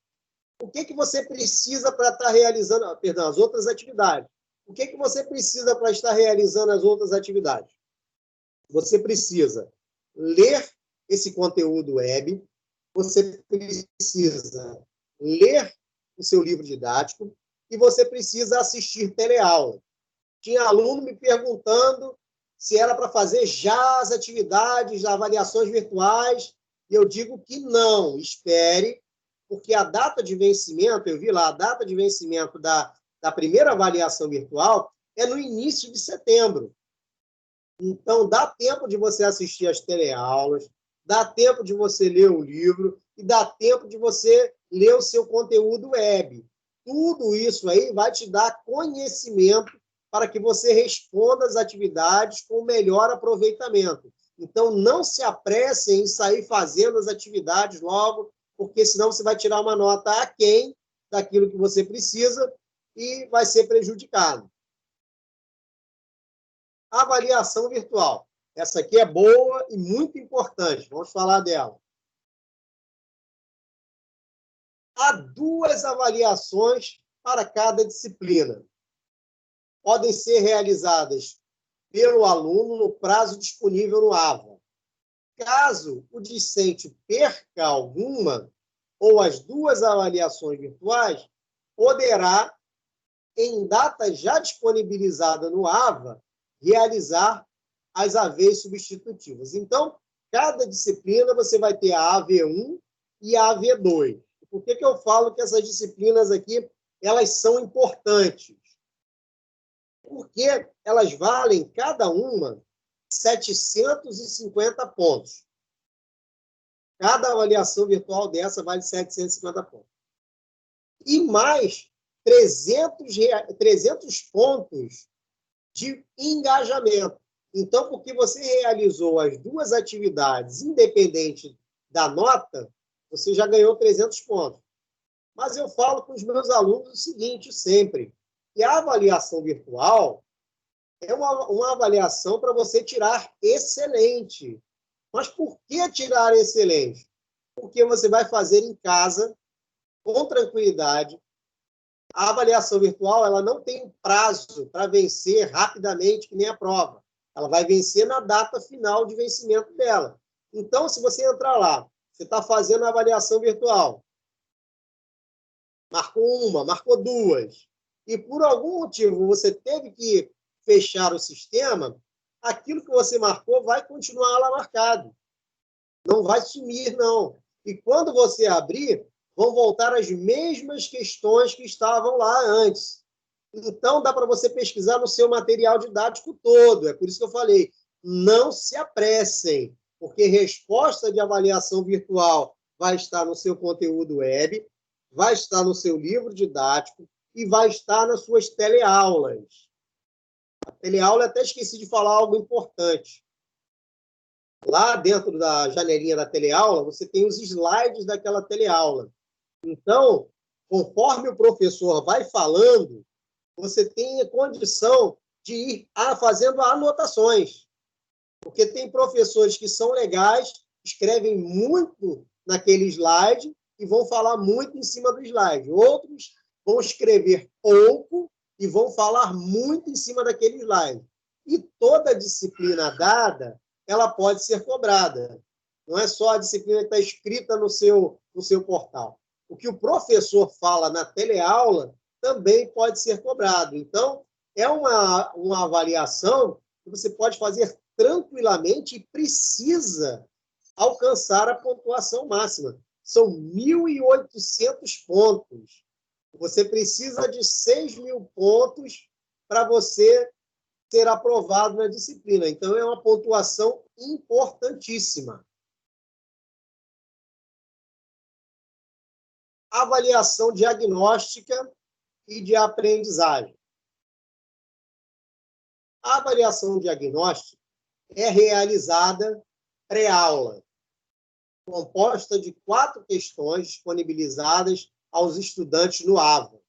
O que você precisa para estar realizando, as outras atividades? O que você precisa para estar realizando as outras atividades? Você precisa ler esse conteúdo web, você precisa ler o seu livro didático e você precisa assistir teleaula. Tinha aluno me perguntando se era para fazer já as atividades, avaliações virtuais, e eu digo que não, espere, porque a data de vencimento, eu vi lá, a data de vencimento da primeira avaliação virtual é no início de setembro. Então, dá tempo de você assistir as teleaulas, dá tempo de você ler o livro e dá tempo de você ler o seu conteúdo web. Tudo isso aí vai te dar conhecimento para que você responda às atividades com o melhor aproveitamento. Então, não se apressem em sair fazendo as atividades logo, porque senão você vai tirar uma nota aquém daquilo que você precisa e vai ser prejudicado. Avaliação virtual. Essa aqui é boa e muito importante. Vamos falar dela. Há 2 avaliações para cada disciplina. Podem ser realizadas pelo aluno no prazo disponível no AVA. Caso o discente perca alguma ou as 2 avaliações virtuais, poderá, em data já disponibilizada no AVA, realizar as AVs substitutivas. Então, cada disciplina você vai ter a AV1 e a AV2. Por que eu falo que essas disciplinas aqui elas são importantes? Porque elas valem, cada uma, 750 pontos. Cada avaliação virtual dessa vale 750 pontos. E mais 300 pontos de engajamento. Então, porque você realizou as 2 atividades, independente da nota, você já ganhou 300 pontos. Mas eu falo com os meus alunos o seguinte sempre, que a avaliação virtual é uma avaliação para você tirar excelente. Mas por que tirar excelente? Porque você vai fazer em casa, com tranquilidade. A avaliação virtual ela não tem prazo para vencer rapidamente, que nem a prova. Ela vai vencer na data final de vencimento dela. Então, se você entrar lá, você está fazendo a avaliação virtual, marcou uma, marcou 2, e por algum motivo você teve que fechar o sistema, aquilo que você marcou vai continuar lá marcado. Não vai sumir, não. E quando você abrir, vão voltar as mesmas questões que estavam lá antes. Então, dá para você pesquisar no seu material didático todo. É por isso que eu falei, não se apressem, porque resposta de avaliação virtual vai estar no seu conteúdo web, vai estar no seu livro didático e vai estar nas suas teleaulas. A teleaula, até esqueci de falar algo importante. Lá dentro da janelinha da teleaula, você tem os slides daquela teleaula. Então, conforme o professor vai falando, você tem a condição de ir fazendo anotações. Porque tem professores que são legais, escrevem muito naquele slide e vão falar muito em cima do slide. Outros vão escrever pouco e vão falar muito em cima daquele slide. E toda disciplina dada, ela pode ser cobrada. Não é só a disciplina que está escrita no seu portal. O que o professor fala na teleaula também pode ser cobrado. Então, é uma avaliação que você pode fazer tranquilamente e precisa alcançar a pontuação máxima. São 1.800 pontos. Você precisa de 6.000 pontos para você ser aprovado na disciplina. Então, é uma pontuação importantíssima. Avaliação diagnóstica e de aprendizagem. A avaliação diagnóstica é realizada pré-aula, composta de 4 questões disponibilizadas aos estudantes no AVA,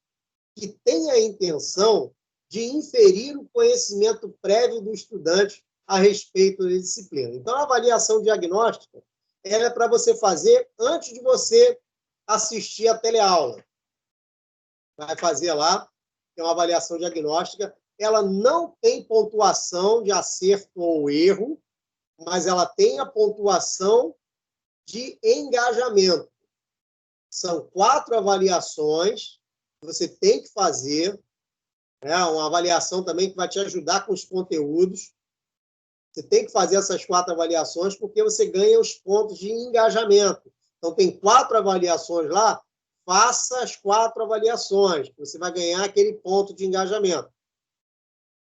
que tem a intenção de inferir o conhecimento prévio do estudante a respeito da disciplina. Então, a avaliação diagnóstica ela é para você fazer antes de você assistir a teleaula. Vai fazer lá, tem uma avaliação diagnóstica, ela não tem pontuação de acerto ou erro, mas ela tem a pontuação de engajamento. São 4 avaliações que você tem que fazer, né? Uma avaliação também que vai te ajudar com os conteúdos. Você tem que fazer essas 4 avaliações porque você ganha os pontos de engajamento. Então, tem 4 avaliações lá, faça as 4 avaliações, você vai ganhar aquele ponto de engajamento.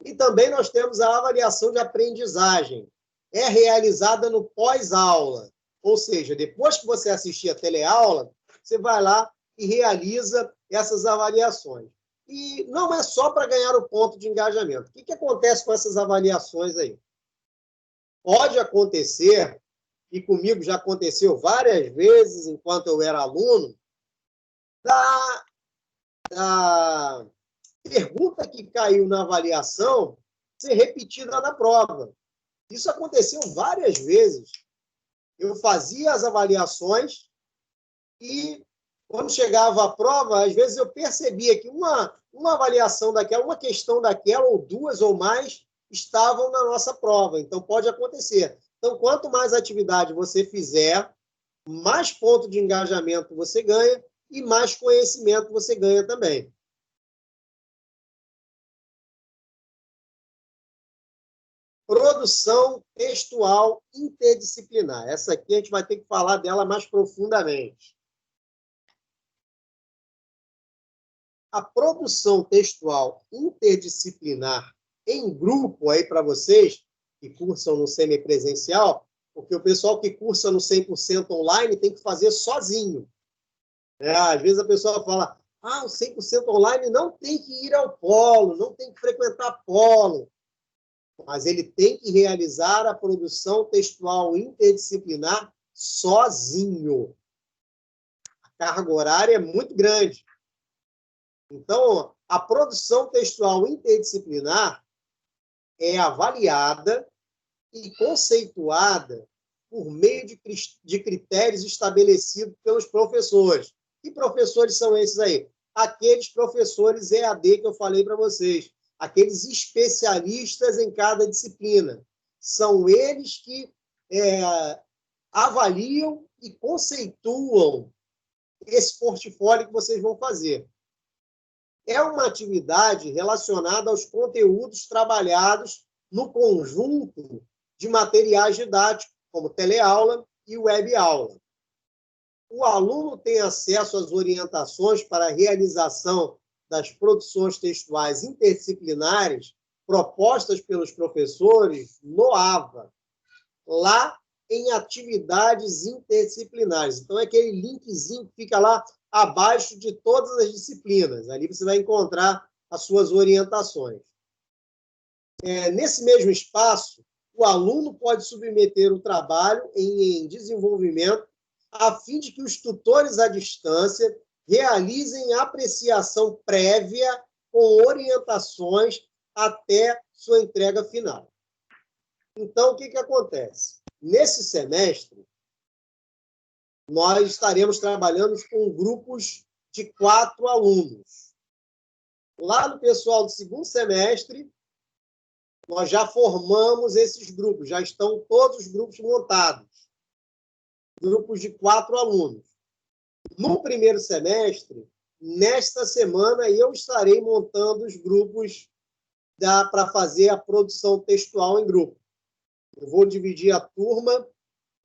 E também nós temos a avaliação de aprendizagem. É realizada no pós-aula, ou seja, depois que você assistir a teleaula, você vai lá e realiza essas avaliações. E não é só para ganhar o ponto de engajamento. O que acontece com essas avaliações aí? Pode acontecer, e comigo já aconteceu várias vezes enquanto eu era aluno, da pergunta que caiu na avaliação ser repetida na prova. Isso aconteceu várias vezes. Eu fazia as avaliações e, quando chegava a prova, às vezes eu percebia que uma avaliação daquela, uma questão daquela, ou 2 ou mais, estavam na nossa prova. Então, pode acontecer. Então, quanto mais atividade você fizer, mais ponto de engajamento você ganha e mais conhecimento você ganha também. Produção textual interdisciplinar. Essa aqui a gente vai ter que falar dela mais profundamente. A produção textual interdisciplinar em grupo aí para vocês que cursam no semipresencial, porque o pessoal que cursa no 100% online tem que fazer sozinho. Às vezes a pessoa fala, o 100% online não tem que ir ao polo, não tem que frequentar polo. Mas ele tem que realizar a produção textual interdisciplinar sozinho. A carga horária é muito grande. Então, a produção textual interdisciplinar é avaliada e conceituada por meio de critérios estabelecidos pelos professores. Que professores são esses aí? Aqueles professores EAD que eu falei para vocês. Aqueles especialistas em cada disciplina. São eles que avaliam e conceituam esse portfólio que vocês vão fazer. É uma atividade relacionada aos conteúdos trabalhados no conjunto de materiais didáticos, como teleaula, e web aula. O aluno tem acesso às orientações para a realização das produções textuais interdisciplinares propostas pelos professores no AVA, lá em atividades interdisciplinares. Então, é aquele linkzinho que fica lá abaixo de todas as disciplinas. Ali você vai encontrar as suas orientações. Nesse mesmo espaço, o aluno pode submeter o trabalho em desenvolvimento a fim de que os tutores à distância realizem apreciação prévia com orientações até sua entrega final. Então, o que acontece? Nesse semestre, nós estaremos trabalhando com grupos de 4 alunos. Lá no pessoal do segundo semestre, nós já formamos esses grupos, já estão todos os grupos montados. Grupos de 4 alunos. No primeiro semestre, nesta semana, eu estarei montando os grupos para fazer a produção textual em grupo. Eu vou dividir a turma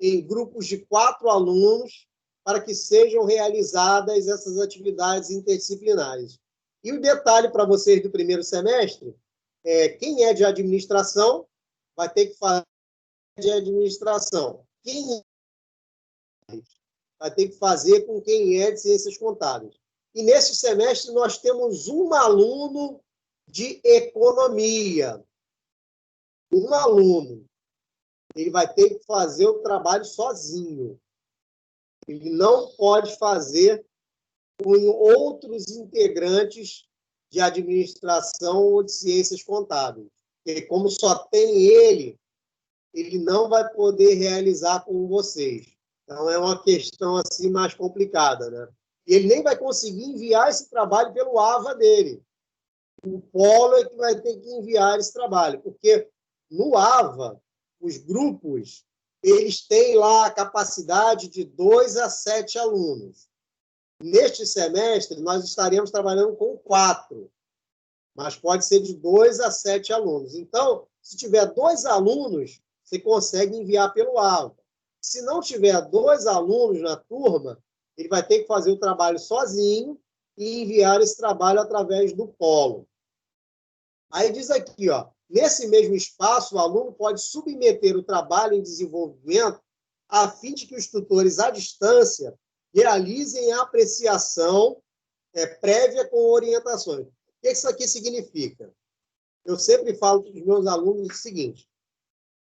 em grupos de 4 alunos para que sejam realizadas essas atividades interdisciplinares. E o detalhe para vocês do primeiro semestre quem é de administração vai ter que fazer de administração. Quem vai ter que fazer com quem é de ciências contábeis. E nesse semestre nós temos um aluno de economia. Um aluno. Ele vai ter que fazer o trabalho sozinho. Ele não pode fazer com outros integrantes de administração ou de ciências contábeis. Porque como só tem ele não vai poder realizar com vocês. Então, é uma questão assim mais complicada, né? E ele nem vai conseguir enviar esse trabalho pelo AVA dele. O Polo é que vai ter que enviar esse trabalho, porque no AVA, os grupos, eles têm lá a capacidade de 2 a 7 alunos. Neste semestre, nós estaremos trabalhando com 4, mas pode ser de 2 a 7 alunos. Então, se tiver 2 alunos, você consegue enviar pelo AVA. Se não tiver 2 alunos na turma, ele vai ter que fazer o trabalho sozinho e enviar esse trabalho através do Polo. Aí diz aqui, nesse mesmo espaço, o aluno pode submeter o trabalho em desenvolvimento a fim de que os tutores à distância realizem a apreciação prévia com orientações. O que isso aqui significa? Eu sempre falo para os meus alunos o seguinte: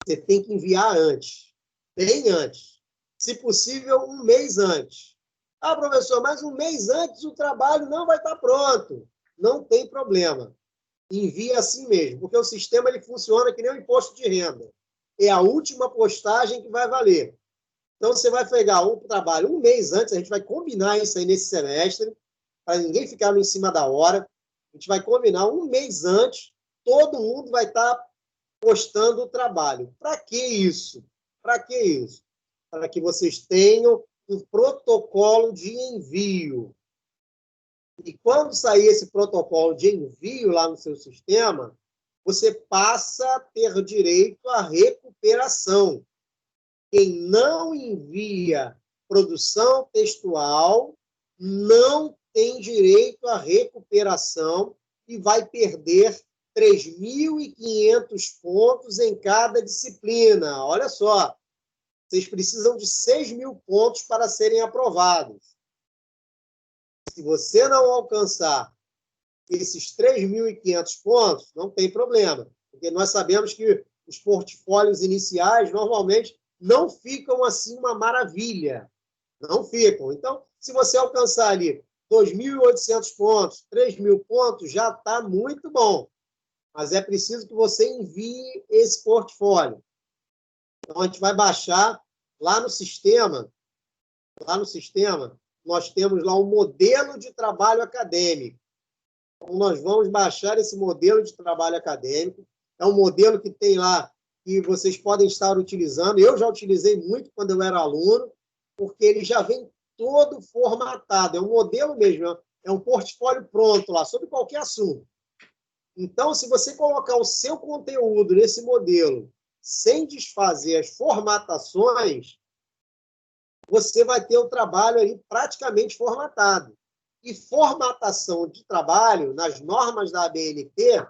você tem que enviar antes, bem antes. Se possível, um mês antes. Ah, professor, mas um mês antes o trabalho não vai estar pronto. Não tem problema. Envia assim mesmo, porque o sistema ele funciona que nem o imposto de renda. É a última postagem que vai valer. Então, você vai pegar o trabalho um mês antes, a gente vai combinar isso aí nesse semestre, para ninguém ficar em cima da hora. A gente vai combinar um mês antes, todo mundo vai estar postando o trabalho. Para que isso? Para que isso? Para que vocês tenham um protocolo de envio. E quando sair esse protocolo de envio lá no seu sistema, você passa a ter direito à recuperação. Quem não envia produção textual não tem direito à recuperação e vai perder 3.500 pontos em cada disciplina. Olha só, vocês precisam de 6.000 pontos para serem aprovados. Se você não alcançar esses 3.500 pontos, não tem problema, porque nós sabemos que os portfólios iniciais, normalmente, não ficam assim uma maravilha. Não ficam. Então, se você alcançar ali 2.800 pontos, 3.000 pontos, já está muito bom. Mas é preciso que você envie esse portfólio. Então, a gente vai baixar lá no sistema. Lá no sistema, nós temos lá um modelo de trabalho acadêmico. Então, nós vamos baixar esse modelo de trabalho acadêmico. É um modelo que tem lá que vocês podem estar utilizando. Eu já utilizei muito quando eu era aluno, porque ele já vem todo formatado. É um modelo mesmo, é um portfólio pronto lá, sobre qualquer assunto. Então, se você colocar o seu conteúdo nesse modelo, sem desfazer as formatações, você vai ter o trabalho ali praticamente formatado. E formatação de trabalho, nas normas da ABNT,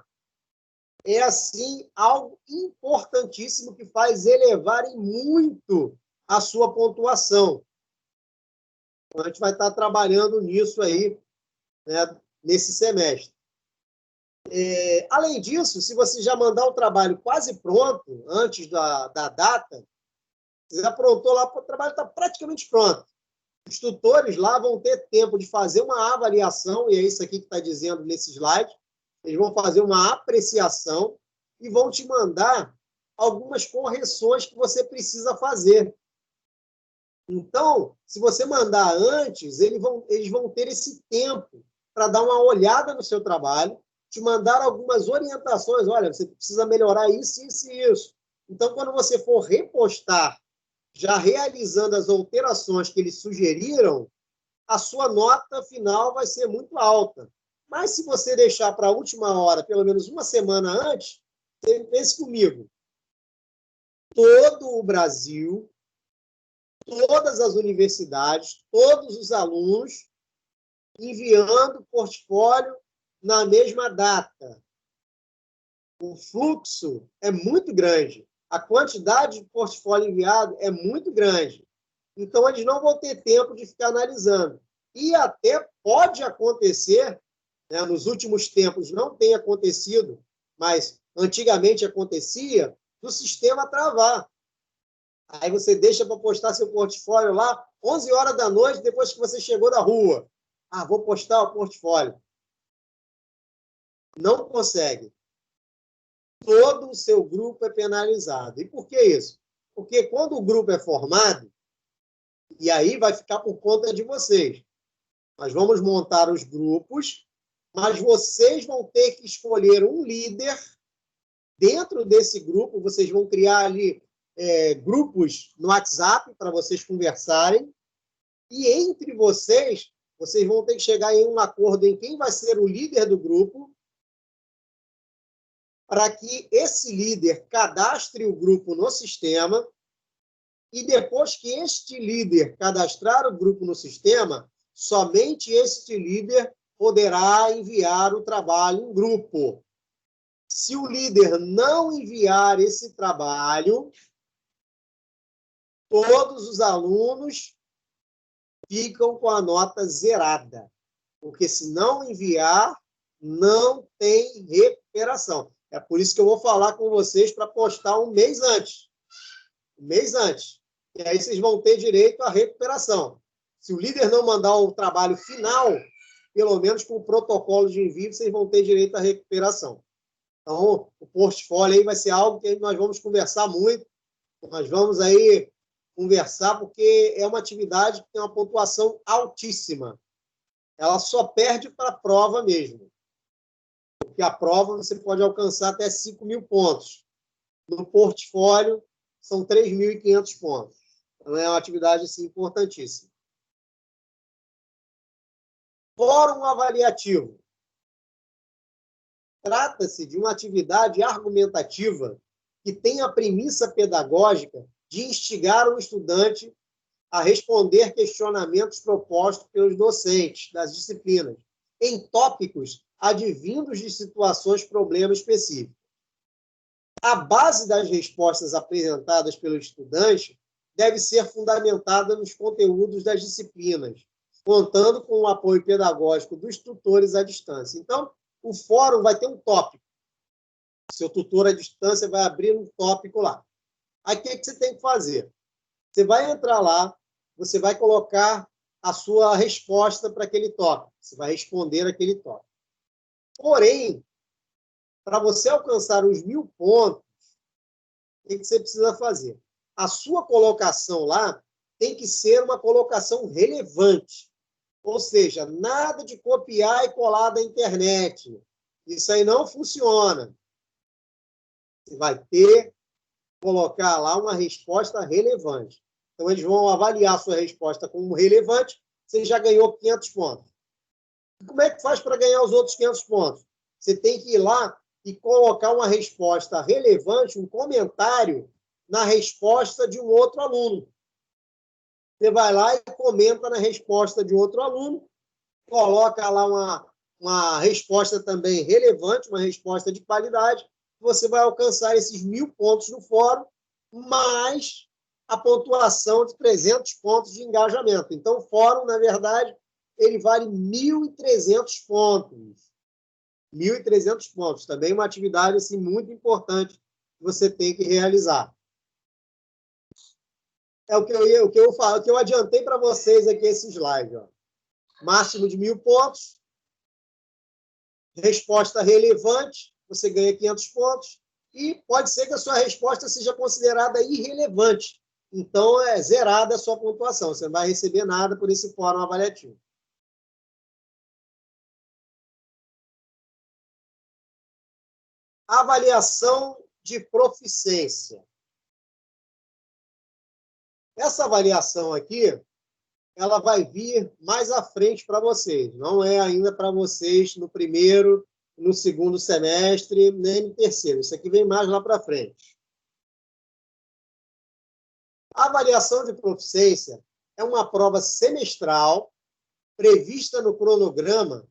é, assim, algo importantíssimo que faz elevarem muito a sua pontuação. Então, a gente vai estar trabalhando nisso aí, né, nesse semestre. Além disso, se você já mandar o trabalho quase pronto, antes da data, você aprontou lá, o trabalho está praticamente pronto. Os tutores lá vão ter tempo de fazer uma avaliação, e é isso aqui que está dizendo nesse slide, eles vão fazer uma apreciação e vão te mandar algumas correções que você precisa fazer. Então, se você mandar antes, eles vão ter esse tempo para dar uma olhada no seu trabalho, te mandar algumas orientações. Olha, você precisa melhorar isso, isso e isso. Então, quando você for repostar, já realizando as alterações que eles sugeriram, a sua nota final vai ser muito alta. Mas se você deixar para a última hora, pelo menos uma semana antes, pense comigo, todo o Brasil, todas as universidades, todos os alunos enviando portfólio na mesma data. O fluxo é muito grande. A quantidade de portfólio enviado é muito grande. Então, eles não vão ter tempo de ficar analisando. E até pode acontecer, né, nos últimos tempos não tem acontecido, mas antigamente acontecia, do sistema travar. Aí você deixa para postar seu portfólio lá, 11 horas da noite, depois que você chegou da rua. Ah, vou postar o portfólio. Não consegue. Todo o seu grupo é penalizado. E por que isso? Porque quando o grupo é formado, e aí vai ficar por conta de vocês. Nós vamos montar os grupos, mas vocês vão ter que escolher um líder. Dentro desse grupo, vocês vão criar ali grupos no WhatsApp para vocês conversarem. E entre vocês vão ter que chegar em um acordo em quem vai ser o líder do grupo, para que esse líder cadastre o grupo no sistema, e depois que este líder cadastrar o grupo no sistema, somente este líder poderá enviar o trabalho em grupo. Se o líder não enviar esse trabalho, todos os alunos ficam com a nota zerada, porque se não enviar, não tem recuperação. É por isso que eu vou falar com vocês para postar um mês antes. Um mês antes. E aí vocês vão ter direito à recuperação. Se o líder não mandar o trabalho final, pelo menos com o protocolo de envio, vocês vão ter direito à recuperação. Então, o portfólio aí vai ser algo que nós vamos conversar muito. Nós vamos aí conversar, porque é uma atividade que tem uma pontuação altíssima. Ela só perde para a prova mesmo. Porque a prova você pode alcançar até 5.000 pontos. No portfólio, são 3.500 pontos. Então, é uma atividade assim, importantíssima. Fórum avaliativo. Trata-se de uma atividade argumentativa que tem a premissa pedagógica de instigar o estudante a responder questionamentos propostos pelos docentes das disciplinas, em tópicos advindos de situações, problemas específicos. A base das respostas apresentadas pelo estudante deve ser fundamentada nos conteúdos das disciplinas, contando com o apoio pedagógico dos tutores à distância. Então, o fórum vai ter um tópico. Seu tutor à distância vai abrir um tópico lá. Aí, o que você tem que fazer? Você vai entrar lá, você vai colocar a sua resposta para aquele tópico. Você vai responder aquele tópico. Porém, para você alcançar os 1.000 pontos, o que você precisa fazer? A sua colocação lá tem que ser uma colocação relevante. Ou seja, nada de copiar e colar da internet. Isso aí não funciona. Você vai ter que colocar lá uma resposta relevante. Então, eles vão avaliar a sua resposta como relevante, você já ganhou 500 pontos. E como é que faz para ganhar os outros 500 pontos? Você tem que ir lá e colocar uma resposta relevante, um comentário na resposta de um outro aluno. Você vai lá e comenta na resposta de outro aluno, coloca lá uma resposta também relevante, uma resposta de qualidade, você vai alcançar esses 1.000 pontos no fórum, mais a pontuação de 300 pontos de engajamento. Então, o fórum, na verdade, ele vale 1.300 pontos. 1.300 pontos. Também uma atividade assim, muito importante que você tem que realizar. É o que eu adiantei para vocês aqui esse slide. Ó. Máximo de 1.000 pontos. Resposta relevante, você ganha 500 pontos. E pode ser que a sua resposta seja considerada irrelevante. Então, é zerada a sua pontuação. Você não vai receber nada por esse fórum avaliativo. Avaliação de proficiência. Essa avaliação aqui, ela vai vir mais à frente para vocês. Não é ainda para vocês no primeiro, no segundo semestre, nem no terceiro. Isso aqui vem mais lá para frente. A avaliação de proficiência é uma prova semestral prevista no cronograma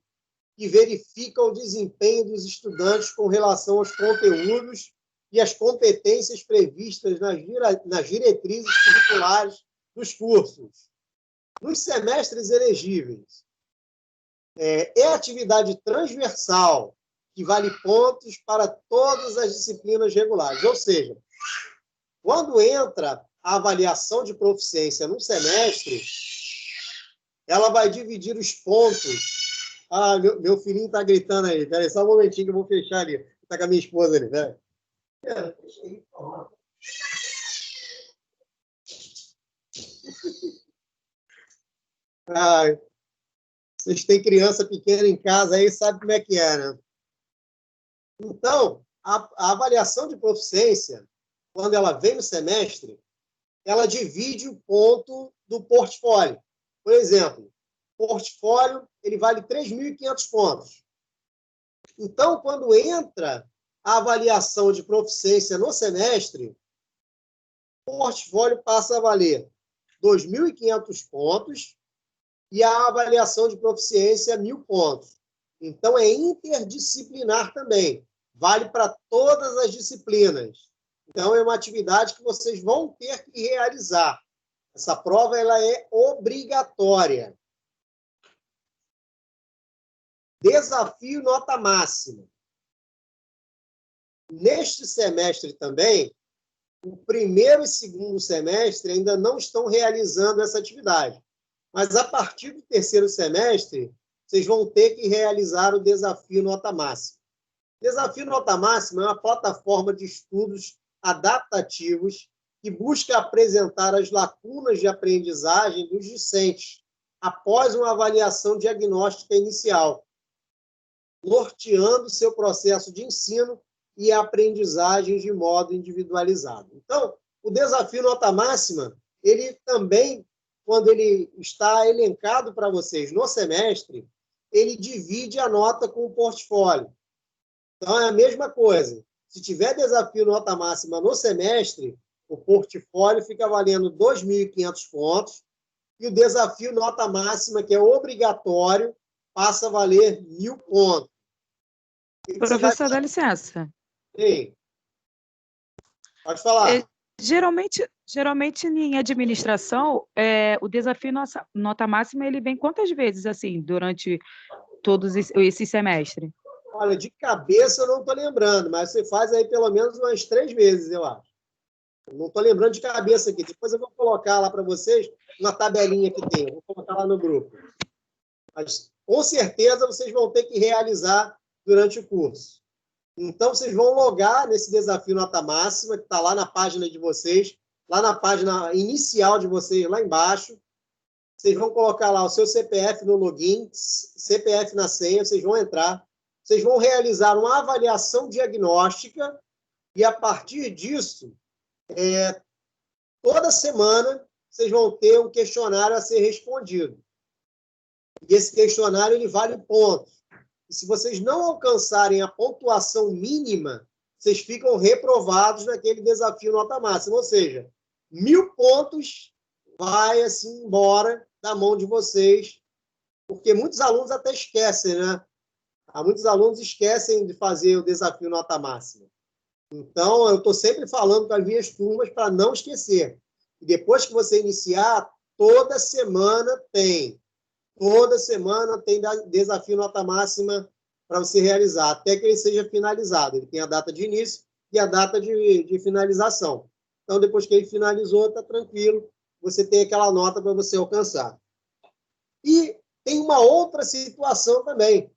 que verifica o desempenho dos estudantes com relação aos conteúdos e às competências previstas nas diretrizes curriculares dos cursos. Nos semestres elegíveis, é atividade transversal, que vale pontos para todas as disciplinas regulares. Ou seja, quando entra a avaliação de proficiência no semestre, ela vai dividir os pontos. Ah, meu filhinho está gritando aí. Espera aí, só um momentinho que eu vou fechar ali. Está com a minha esposa ali. Né? Ah, vocês têm criança pequena em casa aí, sabe como é que é, né? Então, a avaliação de proficiência, quando ela vem no semestre, ela divide o ponto do portfólio. Por exemplo, o portfólio ele vale 3.500 pontos. Então, quando entra a avaliação de proficiência no semestre, o portfólio passa a valer 2.500 pontos e a avaliação de proficiência 1.000 pontos. Então, é interdisciplinar também. Vale para todas as disciplinas. Então, é uma atividade que vocês vão ter que realizar. Essa prova ela é obrigatória. Desafio nota máxima. Neste semestre também, o primeiro e segundo semestre ainda não estão realizando essa atividade. Mas, a partir do terceiro semestre, vocês vão ter que realizar o desafio nota máxima. Desafio nota máxima é uma plataforma de estudos adaptativos que busca apresentar as lacunas de aprendizagem dos discentes após uma avaliação diagnóstica inicial, norteando seu processo de ensino e aprendizagem de modo individualizado. Então, o desafio nota máxima, ele também, quando ele está elencado para vocês no semestre, ele divide a nota com o portfólio. Então, é a mesma coisa. Se tiver desafio nota máxima no semestre, o portfólio fica valendo 2.500 pontos e o desafio nota máxima, que é obrigatório, passa a valer 1.000 pontos. Professor, dá licença. Sim. Pode falar. Geralmente em administração, o desafio nota máxima ele vem quantas vezes assim durante todos esse semestre? Olha, de cabeça eu não estou lembrando, mas você faz aí pelo menos umas 3 vezes, eu acho. Não estou lembrando de cabeça aqui. Depois eu vou colocar lá para vocês uma tabelinha que tem. Eu vou colocar lá no grupo. Mas, com certeza, vocês vão ter que realizar durante o curso. Então, vocês vão logar nesse desafio nota máxima, que está lá na página de vocês, lá na página inicial de vocês, lá embaixo. Vocês vão colocar lá o seu CPF no login, CPF na senha, vocês vão entrar. Vocês vão realizar uma avaliação diagnóstica e, a partir disso, toda semana, vocês vão ter um questionário a ser respondido. E esse questionário ele vale pontos. E se vocês não alcançarem a pontuação mínima, vocês ficam reprovados naquele desafio nota máxima. Ou seja, 1.000 pontos vai assim embora da mão de vocês, porque muitos alunos até esquecem, né? Muitos alunos esquecem de fazer o desafio nota máxima. Então, eu estou sempre falando com as minhas turmas para não esquecer. E depois que você iniciar, toda semana tem desafio nota máxima para você realizar, até que ele seja finalizado. Ele tem a data de início e a data de finalização. Então, depois que ele finalizou, está tranquilo, você tem aquela nota para você alcançar. E tem uma outra situação também.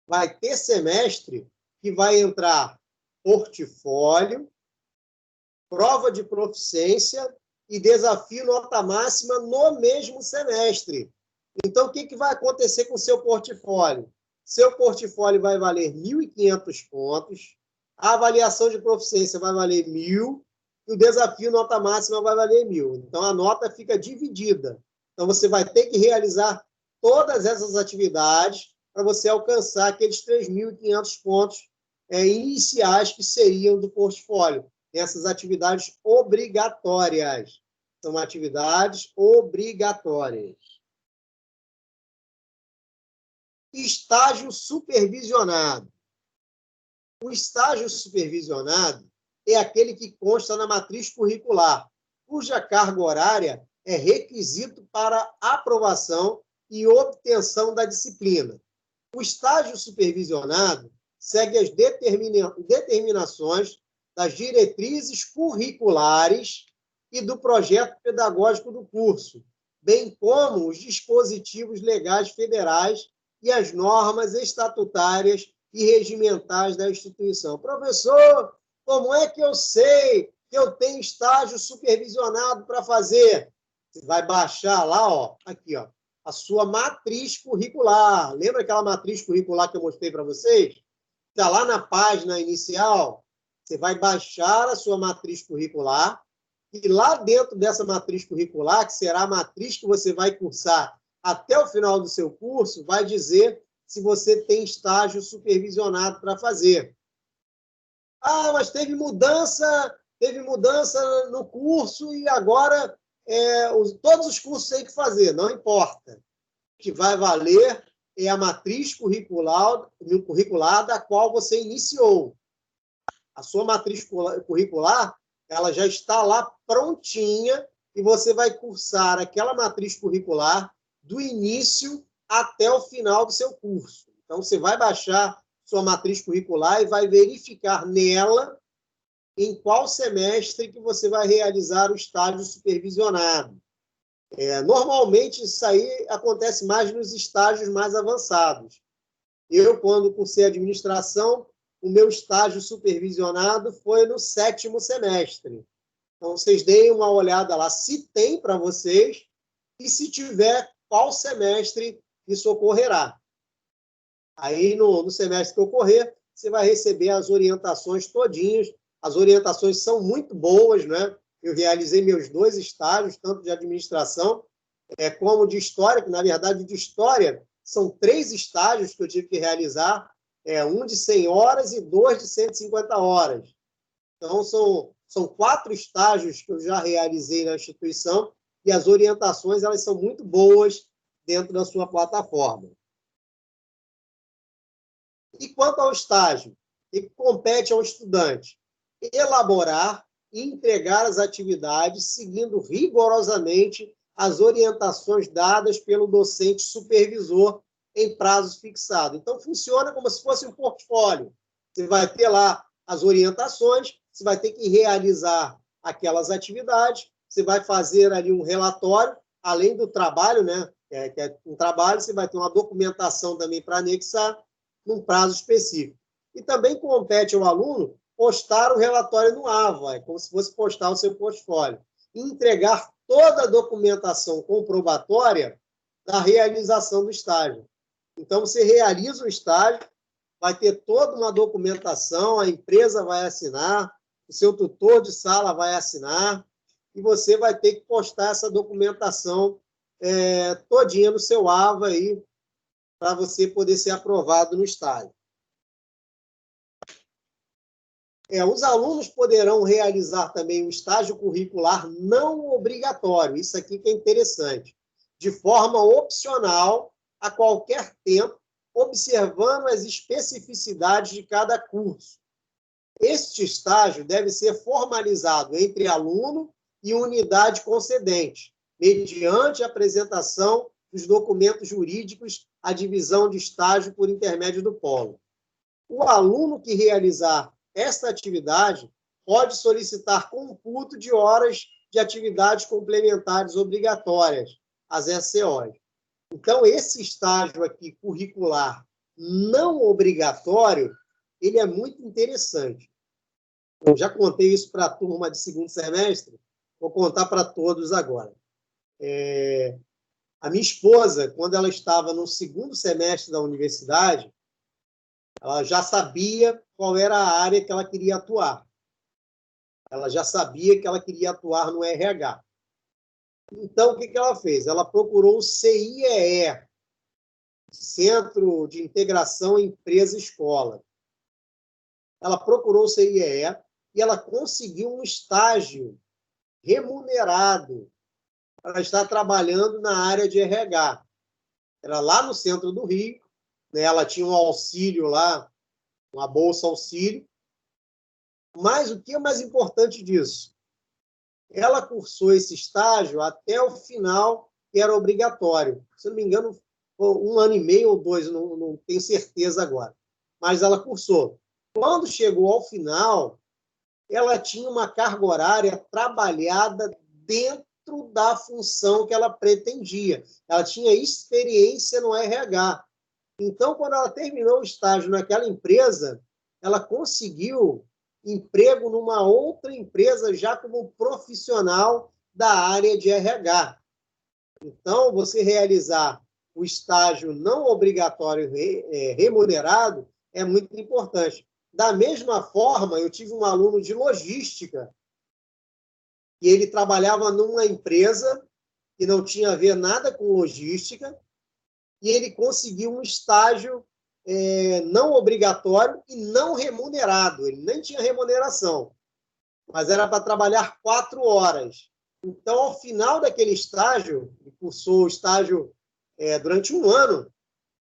Vai ter semestre que vai entrar portfólio, prova de proficiência e desafio nota máxima no mesmo semestre. Então, o que vai acontecer com o seu portfólio? Seu portfólio vai valer 1.500 pontos, a avaliação de proficiência vai valer 1.000 e o desafio nota máxima vai valer 1.000. Então, a nota fica dividida. Então, você vai ter que realizar todas essas atividades para você alcançar aqueles 3.500 pontos iniciais que seriam do portfólio. Essas atividades obrigatórias. São atividades obrigatórias. Estágio supervisionado. O estágio supervisionado é aquele que consta na matriz curricular, cuja carga horária é requisito para aprovação e obtenção da disciplina. O estágio supervisionado segue as determinações das diretrizes curriculares e do projeto pedagógico do curso, bem como os dispositivos legais federais e as normas estatutárias e regimentais da instituição. Professor, como é que eu sei que eu tenho estágio supervisionado para fazer? Você vai baixar lá, ó, aqui, ó, a sua matriz curricular. Lembra aquela matriz curricular que eu mostrei para vocês? Está lá na página inicial. Você vai baixar a sua matriz curricular e lá dentro dessa matriz curricular, que será a matriz que você vai cursar até o final do seu curso, vai dizer se você tem estágio supervisionado para fazer. Ah, mas teve mudança no curso e agora todos os cursos têm que fazer. Não importa. O que vai valer é a matriz curricular da qual você iniciou. A sua matriz curricular, ela já está lá prontinha e você vai cursar aquela matriz curricular do início até o final do seu curso. Então, você vai baixar sua matriz curricular e vai verificar nela em qual semestre que você vai realizar o estágio supervisionado. Normalmente, isso aí acontece mais nos estágios mais avançados. Eu, quando cursei administração, o meu estágio supervisionado foi no 7º semestre. Então, vocês deem uma olhada lá se tem para vocês e se tiver, qual semestre isso ocorrerá. Aí, no semestre que ocorrer, você vai receber as orientações todinhas. As orientações são muito boas, né? Eu realizei meus 2 estágios, tanto de administração como de história, que, na verdade, de história são 3 estágios que eu tive que realizar, um de 100 horas e 2 de 150 horas. Então, são 4 estágios que eu já realizei na instituição e as orientações elas são muito boas dentro da sua plataforma. E quanto ao estágio, que compete ao estudante elaborar e entregar as atividades seguindo rigorosamente as orientações dadas pelo docente supervisor em prazos fixados. Então, funciona como se fosse um portfólio. Você vai ter lá as orientações, você vai ter que realizar aquelas atividades, você vai fazer ali um relatório, além do trabalho, né? Que é um trabalho, você vai ter uma documentação também para anexar num prazo específico. E também compete ao aluno postar o relatório no AVA, como se fosse postar o seu portfólio, e entregar toda a documentação comprobatória da realização do estágio. Então, você realiza o estágio, vai ter toda uma documentação, a empresa vai assinar, o seu tutor de sala vai assinar, e você vai ter que postar essa documentação todinha no seu AVA aí, para você poder ser aprovado no estágio. Os alunos poderão realizar também um estágio curricular não obrigatório, isso aqui que é interessante, de forma opcional, a qualquer tempo, observando as especificidades de cada curso. Este estágio deve ser formalizado entre aluno e unidade concedente, mediante a apresentação dos documentos jurídicos à divisão de estágio por intermédio do polo. O aluno que realizar esta atividade pode solicitar computo de horas de atividades complementares obrigatórias, as SCOs. Então, esse estágio aqui curricular não obrigatório, ele é muito interessante. Eu já contei isso para a turma de segundo semestre, vou contar para todos agora. A minha esposa, quando ela estava no segundo semestre da universidade, ela já sabia qual era a área que ela queria atuar. Ela já sabia que ela queria atuar no RH. Então, o que ela fez? Ela procurou o CIEE, Centro de Integração Empresa-Escola. Ela procurou o CIEE e ela conseguiu um estágio remunerado para estar trabalhando na área de RH. Era lá no centro do Rio, né? Ela tinha um auxílio lá, uma bolsa auxílio. Mas o que é mais importante disso? Ela cursou esse estágio até o final, que era obrigatório. Se não me engano, 1 ano e meio ou 2, não tenho certeza agora. Mas ela cursou. Quando chegou ao final, ela tinha uma carga horária trabalhada dentro da função que ela pretendia. Ela tinha experiência no RH. Então, quando ela terminou o estágio naquela empresa, ela conseguiu emprego numa outra empresa já como profissional da área de RH. Então, você realizar o estágio não obrigatório remunerado é muito importante. Da mesma forma, eu tive um aluno de logística e ele trabalhava numa empresa que não tinha a ver nada com logística e ele conseguiu um estágio não obrigatório e não remunerado. Ele nem tinha remuneração, mas era para trabalhar 4 horas. Então, ao final daquele estágio, ele cursou o estágio durante 1 ano,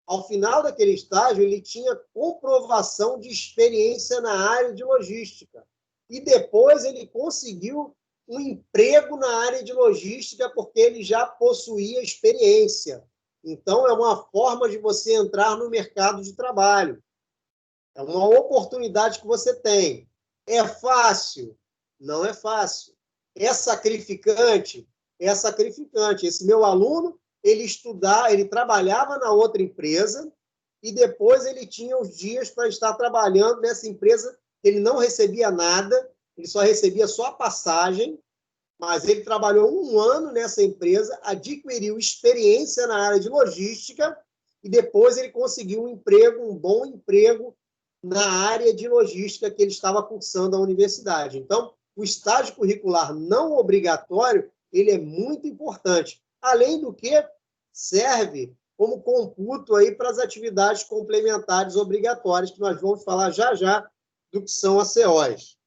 ao final daquele estágio, ele tinha comprovação de experiência na área de logística. E depois ele conseguiu um emprego na área de logística porque ele já possuía experiência. Então, é uma forma de você entrar no mercado de trabalho. É uma oportunidade que você tem. É fácil? Não é fácil. É sacrificante? É sacrificante. Esse meu aluno, ele trabalhava na outra empresa e depois ele tinha os dias para estar trabalhando nessa empresa. Ele não recebia nada, ele só recebia só a passagem, mas ele trabalhou 1 ano nessa empresa, adquiriu experiência na área de logística e depois ele conseguiu um emprego, um bom emprego na área de logística que ele estava cursando na universidade. Então, o estágio curricular não obrigatório, ele é muito importante. Além do que, serve como computo aí para as atividades complementares obrigatórias, que nós vamos falar já já do que são as COs.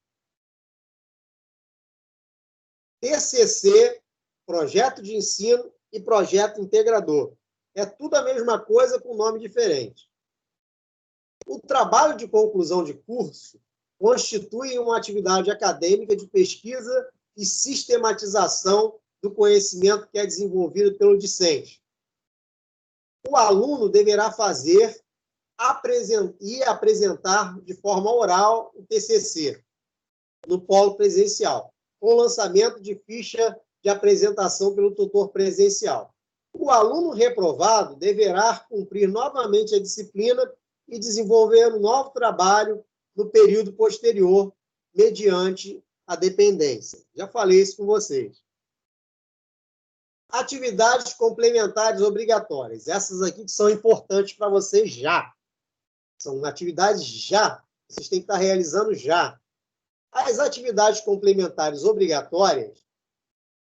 TCC, projeto de ensino e projeto integrador. É tudo a mesma coisa com nome diferente. O trabalho de conclusão de curso constitui uma atividade acadêmica de pesquisa e sistematização do conhecimento que é desenvolvido pelo discente. O aluno deverá fazer e apresentar de forma oral o TCC no polo presencial, com lançamento de ficha de apresentação pelo tutor presencial. O aluno reprovado deverá cumprir novamente a disciplina e desenvolver um novo trabalho no período posterior, mediante a dependência. Já falei isso com vocês. Atividades complementares obrigatórias. Essas aqui que são importantes para vocês já. São atividades já. Vocês têm que estar realizando já. As atividades complementares obrigatórias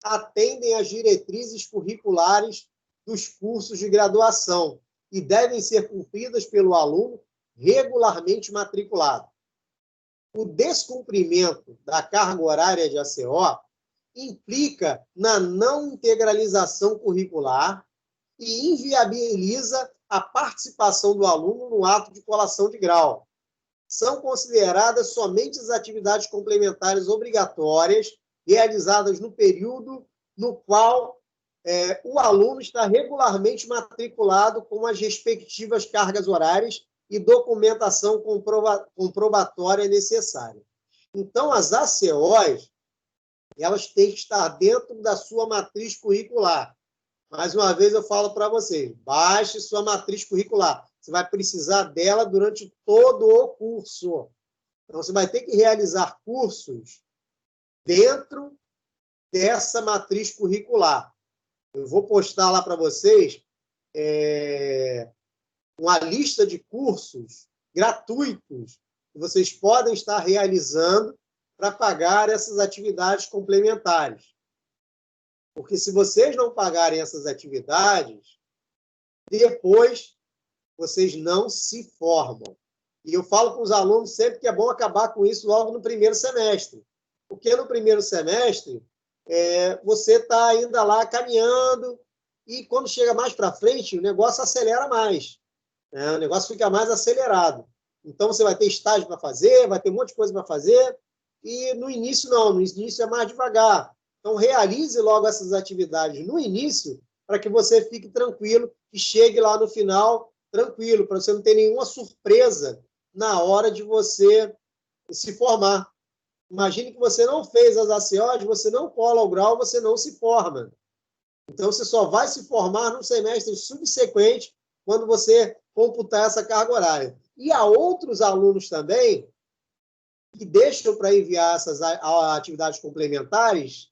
atendem às diretrizes curriculares dos cursos de graduação e devem ser cumpridas pelo aluno regularmente matriculado. o descumprimento da carga horária de ACO implica na não integralização curricular e inviabiliza a participação do aluno no ato de colação de grau. São consideradas somente as atividades complementares obrigatórias realizadas no período no qual o aluno está regularmente matriculado com as respectivas cargas horárias e documentação comprobatória necessária. Então, as ACOs, elas têm que estar dentro da sua matriz curricular. Mais uma vez, eu falo para vocês, baixe sua matriz curricular. Você vai precisar dela durante todo o curso. Então, você vai ter que realizar cursos dentro dessa matriz curricular. Eu vou postar lá para vocês uma lista de cursos gratuitos que vocês podem estar realizando para pagar essas atividades complementares. Porque se vocês não pagarem essas atividades, depois vocês não se formam. E eu falo com os alunos sempre que é bom acabar com isso logo no primeiro semestre. Porque no primeiro semestre, você está ainda lá caminhando e quando chega mais para frente, o negócio acelera mais. O negócio fica mais acelerado. Então, você vai ter estágio para fazer, vai ter um monte de coisa para fazer, e no início não, no início é mais devagar. Então, realize logo essas atividades no início, para que você fique tranquilo e chegue lá no final tranquilo, para você não ter nenhuma surpresa na hora de você se formar. Imagine que você não fez as ACOs, você não cola o grau, você não se forma. Então, você só vai se formar no semestre subsequente, quando você computar essa carga horária. E há outros alunos também que deixam para enviar essas atividades complementares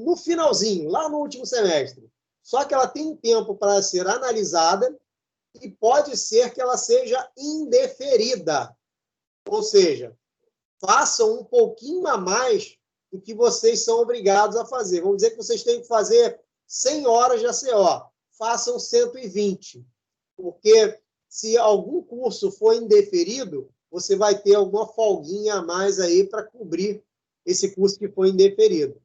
no finalzinho, lá no último semestre. Só que ela tem tempo para ser analisada e pode ser que ela seja indeferida. Ou seja, façam um pouquinho a mais do que vocês são obrigados a fazer. Vamos dizer que vocês têm que fazer 100 horas de ACO. Façam 120. Porque se algum curso for indeferido, você vai ter alguma folguinha a mais aí para cobrir esse curso que foi indeferido.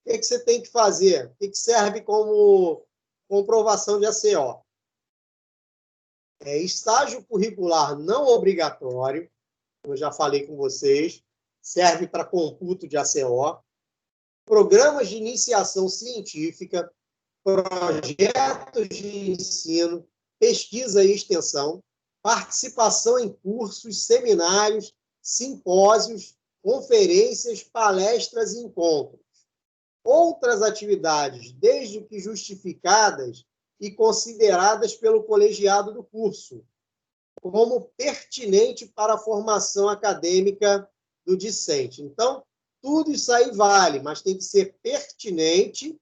O que você tem que fazer? O que serve como comprovação de ACO? Estágio curricular não obrigatório, como eu já falei com vocês, serve para computo de ACO. Programas de iniciação científica, projetos de ensino, pesquisa e extensão, participação em cursos, seminários, simpósios, conferências, palestras e encontros. Outras atividades, desde que justificadas e consideradas pelo colegiado do curso, como pertinente para a formação acadêmica do discente. Então, tudo isso aí vale, mas tem que ser pertinente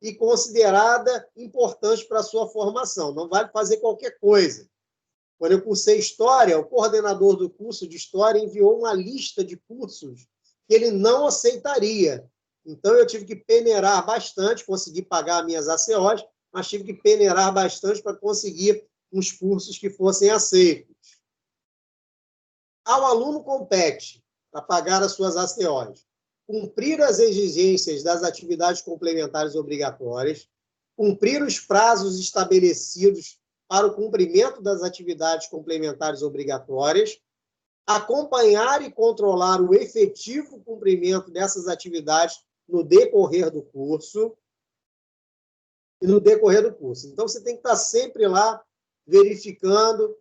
e considerada importante para a sua formação. Não vale fazer qualquer coisa. Quando eu cursei História, o coordenador do curso de História enviou uma lista de cursos que ele não aceitaria. Então, eu tive que peneirar bastante, consegui pagar as minhas ACOs, mas tive que peneirar bastante para conseguir uns cursos que fossem aceitos. Ao aluno compete, para pagar as suas ACOs, cumprir as exigências das atividades complementares obrigatórias, cumprir os prazos estabelecidos para o cumprimento das atividades complementares obrigatórias, acompanhar e controlar o efetivo cumprimento dessas atividades no decorrer do curso. Então, você tem que estar sempre lá verificando.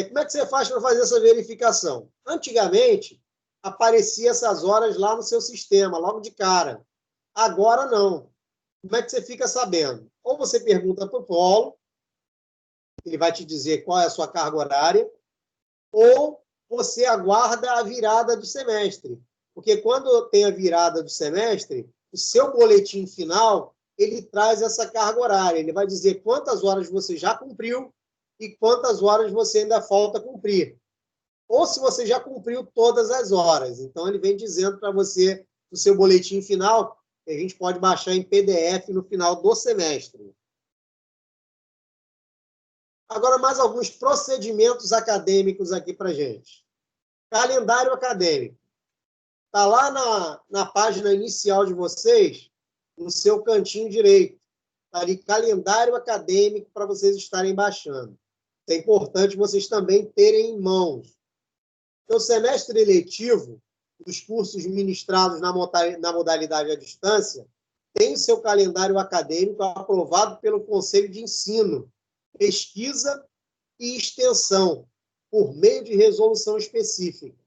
Como é que você faz para fazer essa verificação? Antigamente, aparecia essas horas lá no seu sistema, logo de cara. Agora, não. Como é que você fica sabendo? Ou você pergunta para o polo, ele vai te dizer qual é a sua carga horária, ou você aguarda a virada do semestre. Porque quando tem a virada do semestre, o seu boletim final, ele traz essa carga horária. Ele vai dizer quantas horas você já cumpriu e quantas horas você ainda falta cumprir. Ou se você já cumpriu todas as horas. Então, ele vem dizendo para você, no seu boletim final, que a gente pode baixar em PDF no final do semestre. Agora, mais alguns procedimentos acadêmicos aqui para a gente. Calendário acadêmico. Está lá na página inicial de vocês, no seu cantinho direito. Está ali calendário acadêmico para vocês estarem baixando. É importante vocês também terem em mãos. O semestre eletivo dos cursos ministrados na modalidade à distância tem o seu calendário acadêmico aprovado pelo Conselho de Ensino, Pesquisa e Extensão, por meio de resolução específica.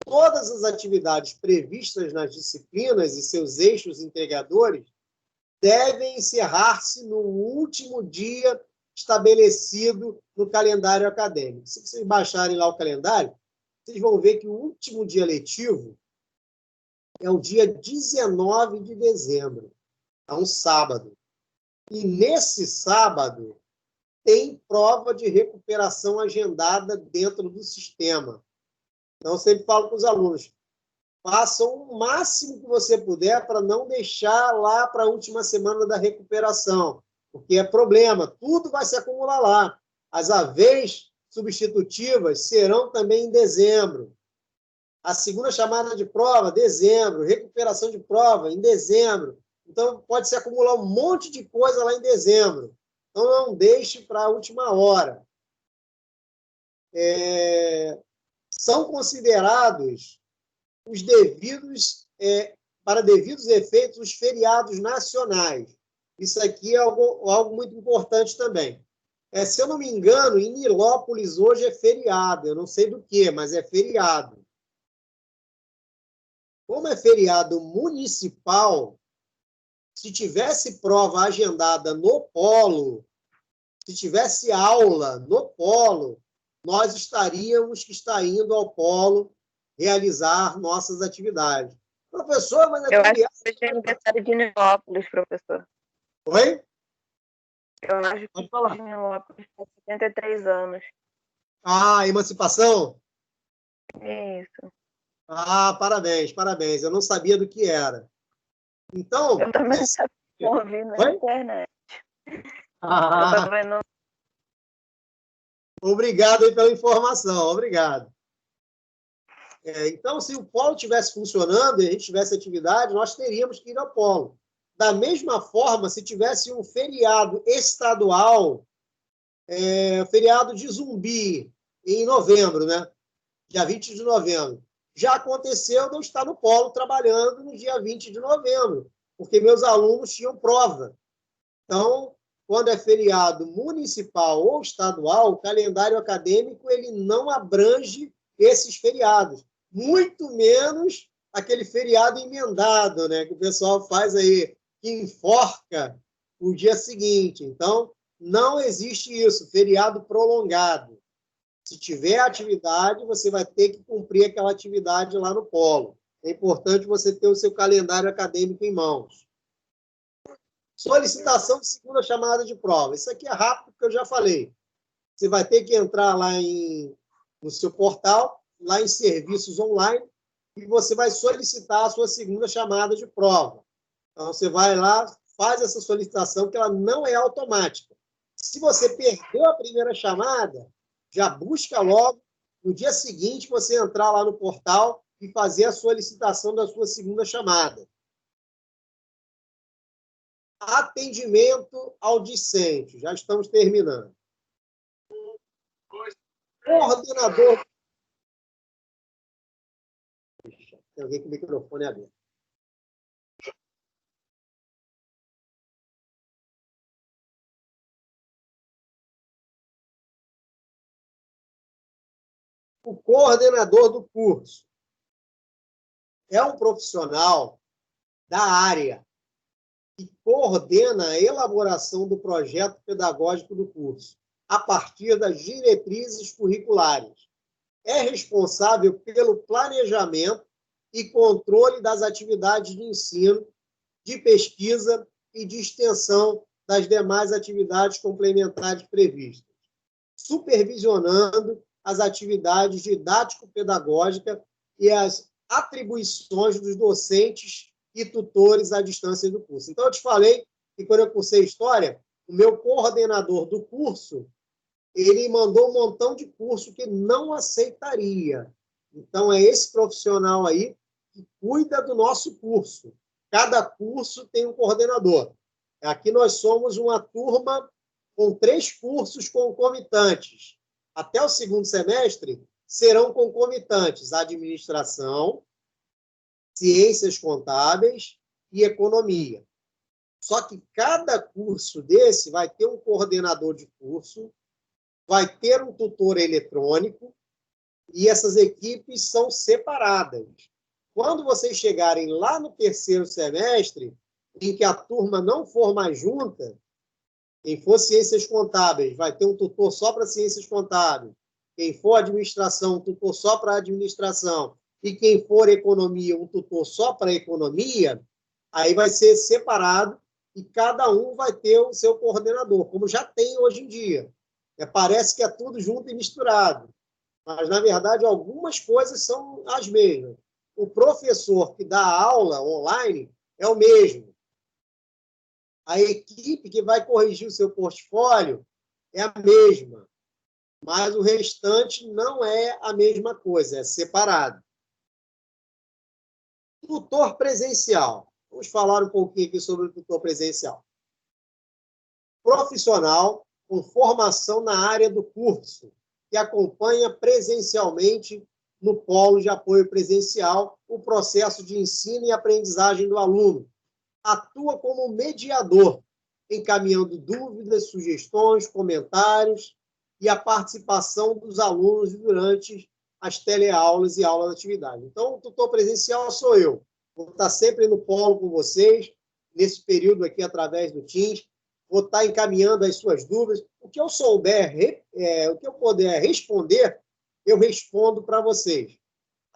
Todas as atividades previstas nas disciplinas e seus eixos integradores devem encerrar-se no último dia estabelecido no calendário acadêmico. Se vocês baixarem lá o calendário, vocês vão ver que o último dia letivo é o dia 19 de dezembro, é um sábado. E nesse sábado tem prova de recuperação agendada dentro do sistema. Então, eu sempre falo para os alunos, façam o máximo que você puder para não deixar lá para a última semana da recuperação, porque é problema, tudo vai se acumular lá. As AVs substitutivas serão também em dezembro. A segunda chamada de prova, dezembro. Recuperação de prova, em dezembro. Então, pode se acumular um monte de coisa lá em dezembro. Então, não deixe para a última hora. São considerados os devidos, para devidos efeitos, os feriados nacionais. Isso aqui é algo muito importante também. Se eu não me engano, em Nilópolis hoje é feriado. Eu não sei do que, mas é feriado. Como é feriado municipal, se tivesse prova agendada no polo, se tivesse aula no polo, nós estaríamos que estar indo ao polo realizar nossas atividades. Professor, mas eu acho que hoje é aniversário de Nilópolis, professor. Oi? Eu acho que hoje Nilópolis tem 73 anos. Ah, emancipação? Isso. Ah, parabéns, parabéns. Eu não sabia do que era. Então... Eu também sabia, ouvi na internet. Ah, eu também não... Obrigado aí pela informação, obrigado. Então, se o polo estivesse funcionando e a gente tivesse atividade, nós teríamos que ir ao polo. Da mesma forma, se tivesse um feriado estadual, feriado de Zumbi, em novembro, né? Dia 20 de novembro. Já aconteceu de eu estar no polo trabalhando no dia 20 de novembro, porque meus alunos tinham prova. Então, quando é feriado municipal ou estadual, o calendário acadêmico ele não abrange esses feriados, muito menos aquele feriado emendado, né, que o pessoal faz aí, que enforca o dia seguinte. Então, não existe isso, feriado prolongado. Se tiver atividade, você vai ter que cumprir aquela atividade lá no polo. É importante você ter o seu calendário acadêmico em mãos. Solicitação de segunda chamada de prova. Isso aqui é rápido, porque eu já falei. Você vai ter que entrar lá no seu portal, lá em serviços online, e você vai solicitar a sua segunda chamada de prova. Então, você vai lá, faz essa solicitação, que ela não é automática. Se você perdeu a primeira chamada, já busca logo, no dia seguinte, você entrar lá no portal e fazer a solicitação da sua segunda chamada. Atendimento ao discente. Já estamos terminando. Coordenador. Tem alguém com o microfone aberto. O coordenador do curso é um profissional da área que coordena a elaboração do projeto pedagógico do curso, a partir das diretrizes curriculares. É responsável pelo planejamento e controle das atividades de ensino, de pesquisa e de extensão das demais atividades complementares previstas, supervisionando as atividades didático-pedagógicas e as atribuições dos docentes e tutores à distância do curso. Então, eu te falei que, quando eu cursei História, o meu coordenador do curso ele mandou um montão de curso que não aceitaria. Então, é esse profissional aí que cuida do nosso curso. Cada curso tem um coordenador. Aqui nós somos uma turma com 3 cursos concomitantes. Até o segundo semestre serão concomitantes: administração, ciências contábeis e economia. Só que cada curso desse vai ter um coordenador de curso, vai ter um tutor eletrônico, e essas equipes são separadas. Quando vocês chegarem lá no terceiro semestre, em que a turma não for mais junta, quem for ciências contábeis vai ter um tutor só para ciências contábeis, quem for administração, um tutor só para administração, e quem for economia, um tutor só para economia, aí vai ser separado e cada um vai ter o seu coordenador, como já tem hoje em dia. Parece que é tudo junto e misturado, mas, na verdade, algumas coisas são as mesmas. O professor que dá aula online é o mesmo. A equipe que vai corrigir o seu portfólio é a mesma, mas o restante não é a mesma coisa, é separado. Tutor presencial. Vamos falar um pouquinho aqui sobre o tutor presencial. Profissional com formação na área do curso, que acompanha presencialmente no polo de apoio presencial o processo de ensino e aprendizagem do aluno. Atua como mediador, encaminhando dúvidas, sugestões, comentários e a participação dos alunos durante as teleaulas e aulas de atividade. Então, o tutor presencial sou eu. Vou estar sempre no polo com vocês, nesse período aqui, através do Teams. Vou estar encaminhando as suas dúvidas. O que eu souber, o que eu puder responder, eu respondo para vocês.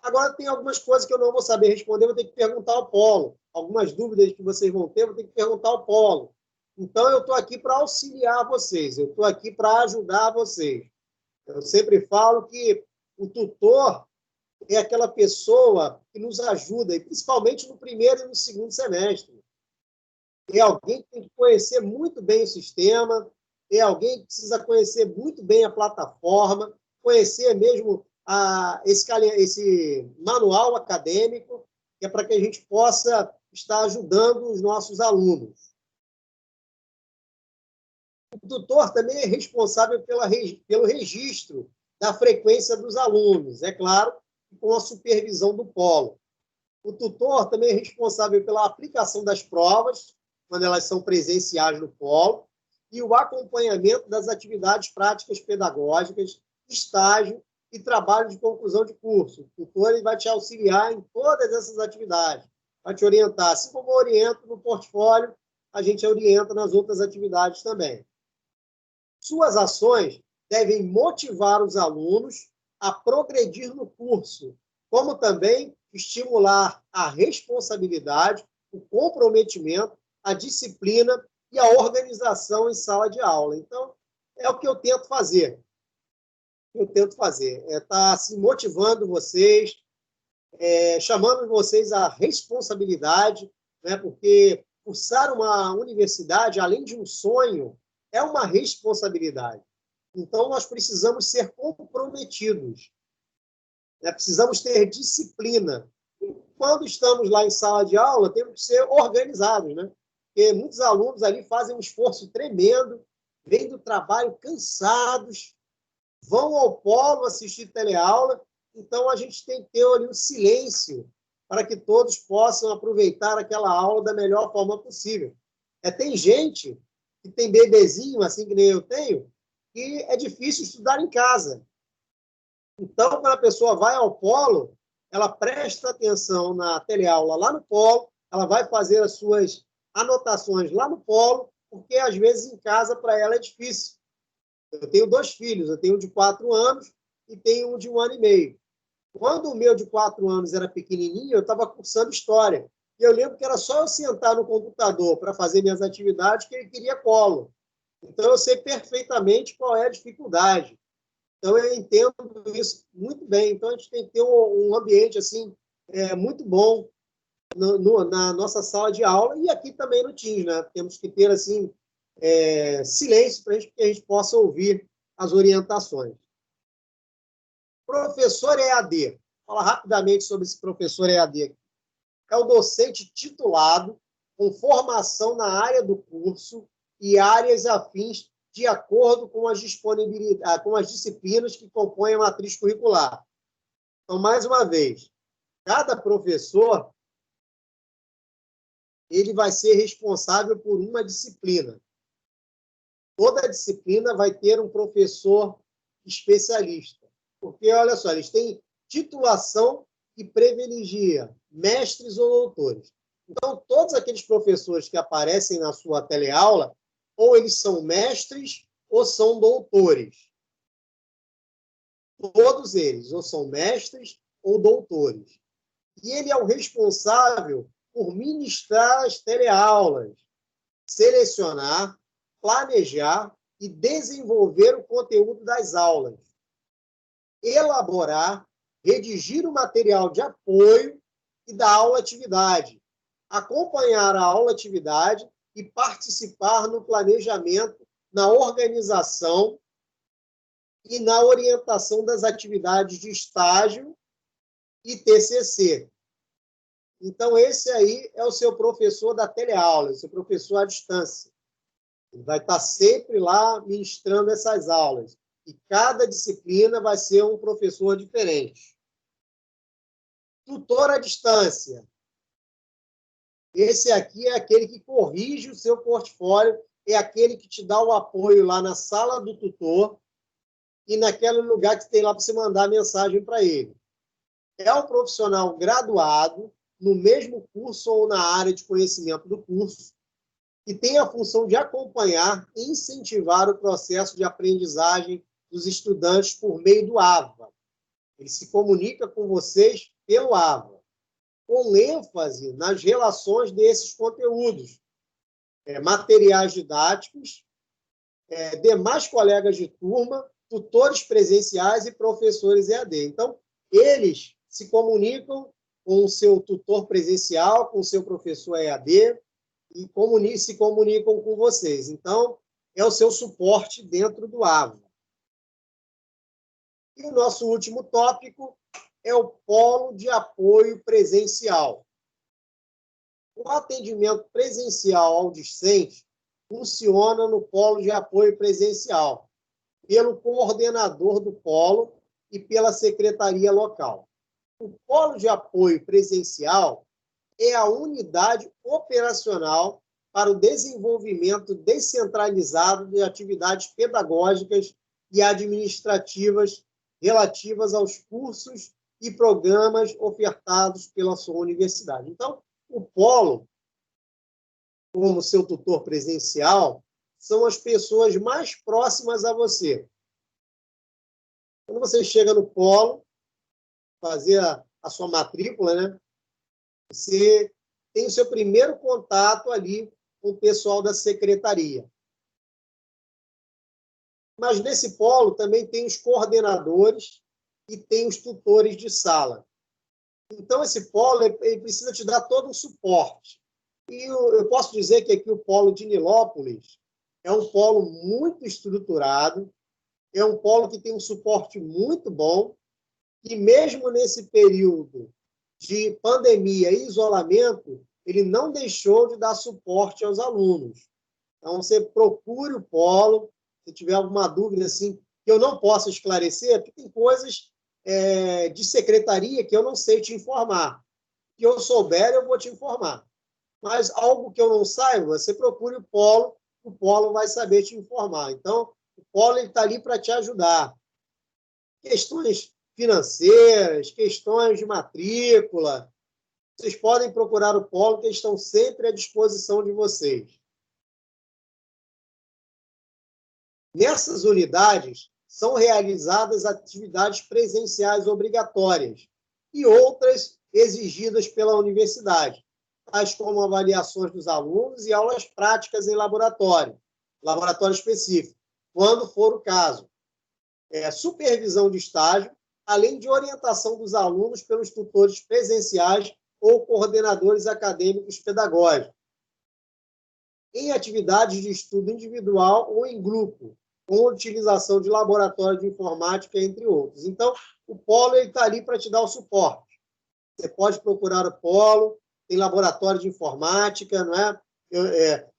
Agora, tem algumas coisas que eu não vou saber responder, vou ter que perguntar ao polo. Algumas dúvidas que vocês vão ter, vou ter que perguntar ao polo. Então, eu estou aqui para auxiliar vocês, eu estou aqui para ajudar vocês. Eu sempre falo que o tutor é aquela pessoa que nos ajuda, e principalmente no primeiro e no segundo semestre. É alguém que tem que conhecer muito bem o sistema, é alguém que precisa conhecer muito bem a plataforma, conhecer mesmo esse manual acadêmico, que é para que a gente possa estar ajudando os nossos alunos. O tutor também é responsável pelo registro da frequência dos alunos, é claro, com a supervisão do polo. O tutor também é responsável pela aplicação das provas, quando elas são presenciais no polo, e o acompanhamento das atividades práticas pedagógicas, estágio e trabalho de conclusão de curso. O tutor ele vai te auxiliar em todas essas atividades, vai te orientar. Assim como eu oriento no portfólio, a gente orienta nas outras atividades também. Suas ações devem motivar os alunos a progredir no curso, como também estimular a responsabilidade, o comprometimento, a disciplina e a organização em sala de aula. Então, é o que eu tento fazer. É estar assim, motivando vocês, chamando vocês à responsabilidade, né? Porque cursar uma universidade, além de um sonho, é uma responsabilidade. Então, nós precisamos ser comprometidos, né? Precisamos ter disciplina. E quando estamos lá em sala de aula, temos que ser organizados, né? Porque muitos alunos ali fazem um esforço tremendo, vêm do trabalho cansados, vão ao polo assistir teleaula, então a gente tem que ter ali um silêncio para que todos possam aproveitar aquela aula da melhor forma possível. Tem gente que tem bebezinho, assim que nem eu tenho, que é difícil estudar em casa. Então, quando a pessoa vai ao polo, ela presta atenção na teleaula lá no polo, ela vai fazer as suas anotações lá no polo, porque às vezes em casa para ela é difícil. Eu tenho 2 filhos, eu tenho um de 4 anos e tenho um de 1 ano e meio. Quando o meu de 4 anos era pequenininho, eu estava cursando História. E eu lembro que era só eu sentar no computador para fazer minhas atividades que ele queria colo. Então, eu sei perfeitamente qual é a dificuldade. Então, eu entendo isso muito bem. Então, a gente tem que ter um ambiente assim, muito bom na nossa sala de aula e aqui também no Teams, né? Temos que ter assim, silêncio para que a gente possa ouvir as orientações. Professor EAD. Vou falar rapidamente sobre esse professor EAD. É o docente titulado com formação na área do curso e áreas afins de acordo com as disponibilidades, com as disciplinas que compõem a matriz curricular. Então, mais uma vez, cada professor ele vai ser responsável por uma disciplina. Toda disciplina vai ter um professor especialista. Porque, olha só, eles têm titulação que privilegia mestres ou doutores. Então, todos aqueles professores que aparecem na sua teleaula, ou eles são mestres ou são doutores. Todos eles, ou são mestres ou doutores. E ele é o responsável por ministrar as teleaulas, selecionar, planejar e desenvolver o conteúdo das aulas, elaborar, redigir o material de apoio e da aula-atividade, acompanhar a aula-atividade e participar no planejamento, na organização e na orientação das atividades de estágio e TCC. Então, esse aí é o seu professor da teleaula, o seu professor à distância. Ele vai estar sempre lá ministrando essas aulas. E cada disciplina vai ser um professor diferente. Tutor à distância. Esse aqui é aquele que corrige o seu portfólio, é aquele que te dá o apoio lá na sala do tutor e naquele lugar que tem lá para você mandar a mensagem para ele. É um profissional graduado no mesmo curso ou na área de conhecimento do curso, que tem a função de acompanhar e incentivar o processo de aprendizagem dos estudantes por meio do AVA. Ele se comunica com vocês pelo AVA, com ênfase nas relações desses conteúdos, materiais didáticos, demais colegas de turma, tutores presenciais e professores EAD. Então, eles se comunicam com o seu tutor presencial, com o seu professor EAD, e se comunicam com vocês. Então, é o seu suporte dentro do AVA. E o nosso último tópico é o polo de apoio presencial. O atendimento presencial ao discente funciona no polo de apoio presencial, pelo coordenador do polo e pela secretaria local. O polo de apoio presencial é a unidade operacional para o desenvolvimento descentralizado de atividades pedagógicas e administrativas relativas aos cursos e programas ofertados pela sua universidade. Então, o polo, como seu tutor presencial, são as pessoas mais próximas a você. Quando você chega no polo, fazer a sua matrícula, né? Você tem o seu primeiro contato ali com o pessoal da secretaria. Mas nesse polo também tem os coordenadores e tem os tutores de sala. Então, esse polo ele precisa te dar todo um suporte. E eu posso dizer que aqui o polo de Nilópolis é um polo muito estruturado, é um polo que tem um suporte muito bom, e mesmo nesse período de pandemia e isolamento, ele não deixou de dar suporte aos alunos. Então, você procure o polo, se tiver alguma dúvida assim, que eu não possa esclarecer, porque tem coisas de secretaria que eu não sei te informar. Que eu souber, eu vou te informar. Mas algo que eu não saiba, você procure o polo vai saber te informar. Então, o polo está ali para te ajudar. Questões financeiras, questões de matrícula, vocês podem procurar o polo, que eles estão sempre à disposição de vocês. Nessas unidades, são realizadas atividades presenciais obrigatórias e outras exigidas pela universidade, tais como avaliações dos alunos e aulas práticas em laboratório específico, quando for o caso. Supervisão de estágio, além de orientação dos alunos pelos tutores presenciais ou coordenadores acadêmicos pedagógicos, em atividades de estudo individual ou em grupo, com utilização de laboratório de informática, entre outros. Então, o Polo está ali para te dar o suporte. Você pode procurar o Polo, tem laboratório de informática, não é? Eu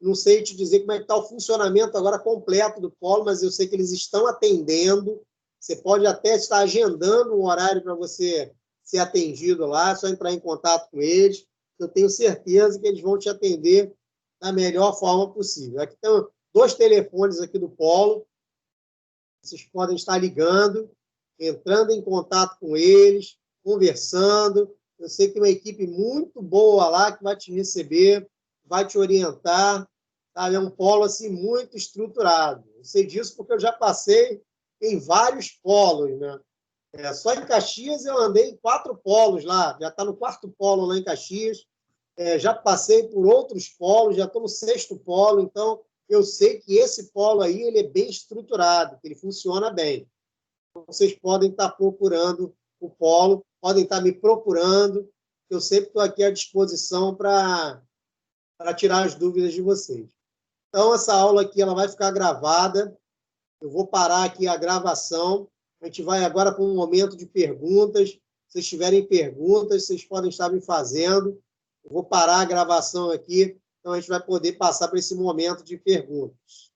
não sei te dizer como é que está o funcionamento agora completo do Polo, mas eu sei que eles estão atendendo. Você pode até estar agendando um horário para você ser atendido lá, é só entrar em contato com eles. Eu tenho certeza que eles vão te atender da melhor forma possível. Aqui estão 2 telefones aqui do Polo. Vocês podem estar ligando, entrando em contato com eles, conversando. Eu sei que tem uma equipe muito boa lá que vai te receber, vai te orientar. Sabe? É um polo assim, muito estruturado. Eu sei disso porque eu já passei em vários polos, né? Só em Caxias eu andei em 4 polos lá, já está no 4º polo lá em Caxias. Já passei por outros polos, já estou no 6º polo, então eu sei que esse polo aí ele é bem estruturado, que ele funciona bem. Vocês podem estar procurando o polo, podem estar me procurando, eu sempre estou aqui à disposição para tirar as dúvidas de vocês. Então, essa aula aqui ela vai ficar gravada, eu vou parar aqui a gravação, a gente vai agora para um momento de perguntas. Se vocês tiverem perguntas, vocês podem estar me fazendo. Eu vou parar a gravação aqui, então a gente vai poder passar para esse momento de perguntas.